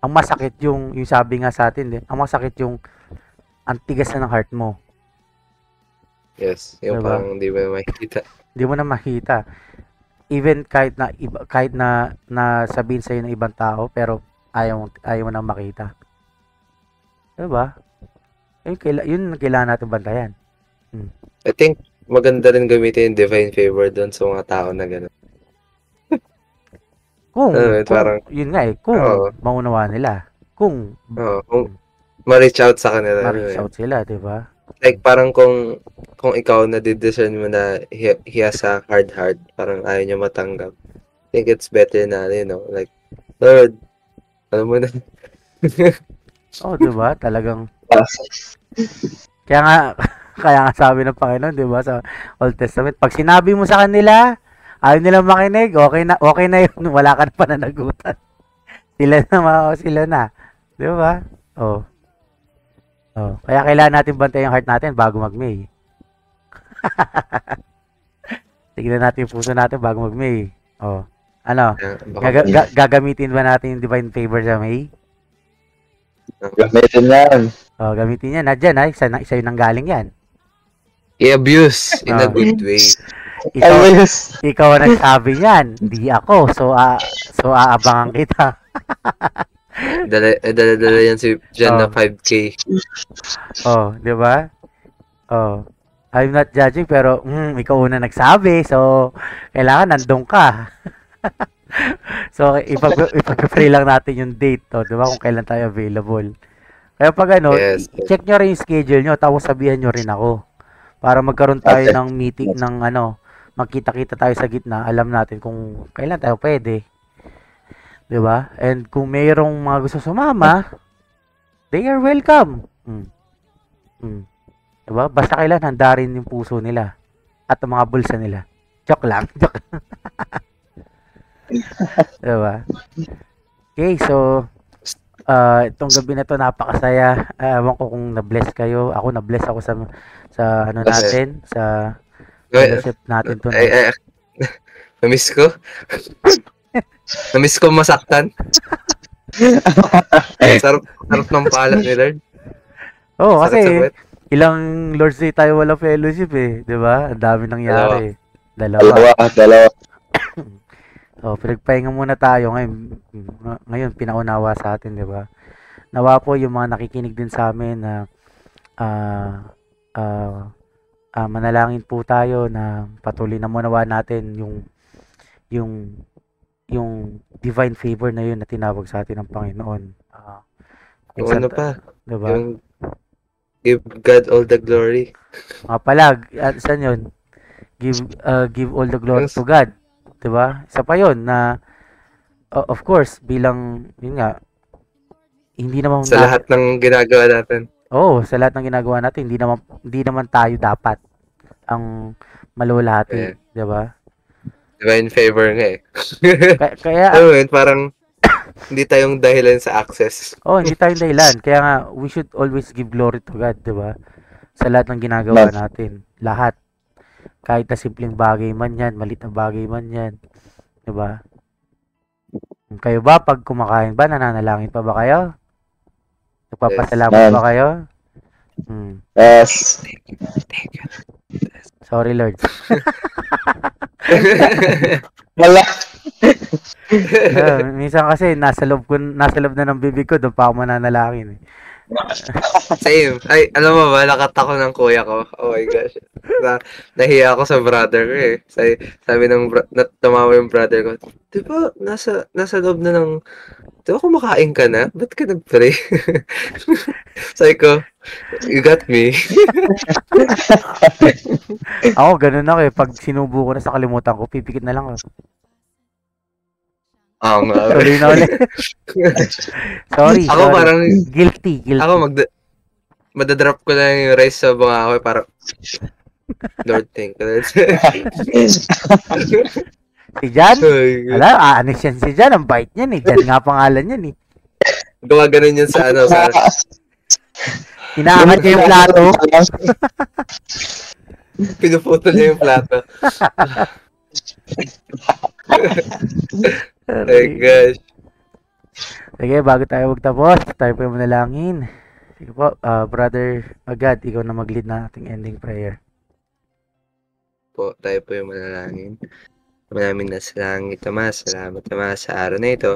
Ang masakit yung sabi nga sa atin, ang masakit yung ang tigas na ng heart mo. Yes, yung diba? parang hindi mo makikita. Hindi mo na makita. Even kahit na sabihin sa ng ibang tao, pero ayaw mo nang makita. Diba? Yun kailangan natin bantayan. I think maganda rin gamitin yung divine favor doon sa mga tao na gano'n. Kung parang, yun nga kung maunawa nila. Kung ma-reach out sa kanila. Ma-reach out sila, diba? Like, parang kung ikaw nadidiscern mo na he has a hard heart, parang ayaw niya matanggap. I think it's better na, like, Lord, alam mo na. Oh, 'di ba? Talagang Basta. kaya nga kaya nga sabi ng Panginoon, 'di ba, sa Old Testament, pag sinabi mo sa kanila, ayaw nilang makinig, okay na 'yun, wala ka na pananagutan. Sila na, 'di ba? Oh. Oh, kaya kailangan natin bantayan yung heart natin bago mag-May. Tignan natin yung puso natin bago mag-May. Oh. Ano? Baka Gagamitin ba natin yung divine favor sa May? Gamitin yan. Oh, gamitin yan. Nadyan, ha? Isa yun ang galing yan. i-abuse in a Ah. good way. Ikaw ang nagsabi niyan, hindi ako. So aabangan kita. Dala yan si Jan na Oh. 5K. Oh, 'di ba? Oh. I'm not judging pero ikaw una nagsabi. So kailangan nandun ka. So ipag-pray lang natin yung date, 'di ba? Kung kailan tayo available. Kaya pag Yes. check nyo rin yung schedule nyo, tapos sabihan nyo rin ako. Para magkaroon tayo Okay. ng meeting ng magkita-kita tayo sa gitna, alam natin kung kailan tayo pwede. 'Di ba? And kung mayroong mga gusto sumama, they are welcome. Mm. 'Di ba? Basta kailan handa rin yung puso nila at ang mga bulsa nila. Joke lang. Joke. 'Di ba? Okay, so itong gabi na to napakasaya. Ewan ko kung na-bless kayo. Ako na-bless ako sa natin, sa fellowship natin tonight. Ay, namiss ko. Namiss ko masaktan. Sarap ng pala ni Lord. Oo, kasi Sakit. ilang Lord's Day tayo wala fellowship eh, 'di ba? Ang dami nangyari. Dalawa. Dalawa. Oh, pinagpahinga muna tayo ngayon. Ngayon pinaunawa sa atin, 'di ba? Nawa po yung mga nakikinig din sa amin na manalangin po tayo na patuloy na manawa natin yung divine favor na yun na tinawag sa atin ng Panginoon. Yung ano pa? 'Di ba? Yung give God all the glory. Mga palag, saan yun? Give all the glory Yes. to God. 'Di ba? Isa pa yun na of course bilang yun nga hindi naman Sa lahat ng ginagawa natin. sa lahat ng ginagawa natin hindi naman tayo dapat ang malulahati, 'di ba? Divine favor nga eh. Kaya Alam mo yun, parang hindi tayong dahilan sa access. hindi tayo dahilan. Kaya nga we should always give glory to God, 'di ba? Sa lahat ng ginagawa natin, lahat. Kahit na simpleng bagay man 'yan, maliit na bagay man 'yan, 'di ba? Kayo ba pag kumakain ba nananalangin pa ba kayo? Nagpapasalamat Yes. ba kayo? Yes. Sorry Lord. Wala. Minsan kasi nasa loob na ng bibig ko, doon pa ako mananalangin. Same. Ay, alam mo ba, nakatako ng kuya ko. Oh my gosh. Nahiya ako sa brother ko eh. Sabi ng tumawa yung brother ko, di ba, nasa loob na ng, di ba kumakain ka na? Ba't ka nag-pray? Sabi ko, you got me. Ako, ganun ako eh. Pag sinubo ko na sa kalimutan ko, pipikit na lang ako. Nga. Tuloy na ulit. Sorry. Ako parang, Guilty. ako madadrop ko lang yung rice sa bunga ko para, Lord, thank you. Si Jan? Ay, Anis yan si Jan. Ang bait niyan eh. Jan nga pangalan yan eh. gumaganon yun sa sa Inaangat niya yung plato. pinuputol niya yung plato. Oh my gosh. Sige, bago tayo magtapos, tayo po yung manalangin. Sige po, Brother Agad, ikaw na mag-lead na ating ending prayer. Po, tayo po yung manalangin. namin nasa langit, Ama. Salamat, Ama, sa araw na ito.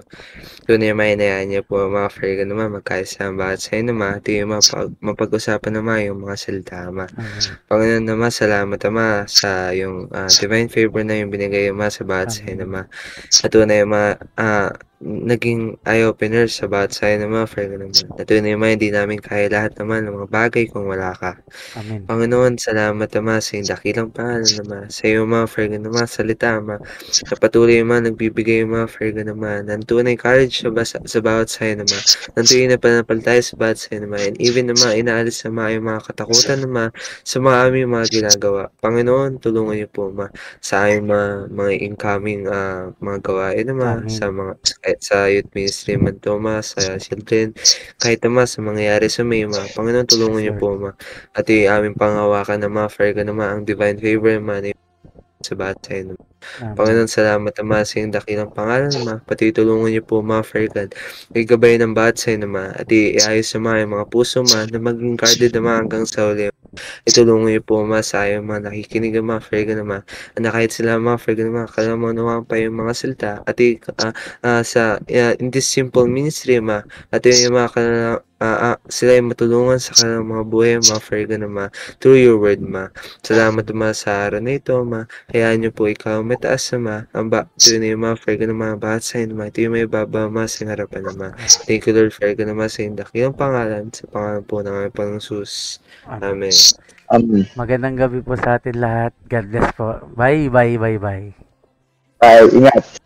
Tunay may inayaan niyo po mga Fergan naman magkaisa ang bawat sa inyo naman. At yung mapag-usapan naman yung mga salita, Ama. Amen. Panginoon naman, salamat Ama sa yung divine favor na yung binigay Ama sa bawat sa inyo naman. At tunay Ama, naging eye-opener sa bawat sa inyo naman, Fergan naman. At tunay Ama, hindi namin kaya lahat naman ng mga bagay kung wala ka. Amen. Panginoon, salamat Ama sa iyong dakilang pangalan naman. Sa iyo mga Fergan naman, salita Ama. Sa patuloy Ama, nagbibigay mga Fergan naman. Ng tunay courage sa bawat sayo naman. Ng tunay na pananampalataya sa bawat sayo naman. And even naman, inaalis naman yung mga katakutan naman sa mga aming mga ginagawa. Panginoon, tulungan niyo po Ama sa aming mga incoming mga gawain naman. Amen. Sa youth ministry man to Ama, sa children. Kahit Ama sa mangyayari sa may Ama. Panginoon, tulungan niyo Yes, po Ama. At yung aming panghawakan na mga Fergan naman, ang divine favor naman sa bawat sayo naman. Amen. Panginoon, salamat Ama sa iyong dakilang pangalan naman. Pati tulungan niyo po mga Fergan. Igabay ng bawat sayo naman. At iayos naman yung mga puso man na maging guarded naman hanggang sa uli. Itulungan niyo po Ama sa ayong mga nakikinig ng mga Fergan naman. Na kahit sila mga Fergan naman, kalamanawang pa yung mga salita. At in this simple ministry Ama. At yung mga sila ay matulungan sa kanilang mga buhay, mga Fergan naman, through your word, Ma. Salamat Ama sa araw na ito, Ma. Hayaan niyo po ikaw mataas Ama. Ito na yung mga Fergan naman, bahat sa inyo, Ma. Ito yung may baba, Ma, sa harapan naman. Thank you, Lord, Fergan naman, sa inyo dakilang pangalan, sa pangalan po ng aming Panginoong Jesus. Amen. Amen. Magandang gabi po sa atin lahat. God bless po. Bye, bye, bye, bye. Bye. Ingat.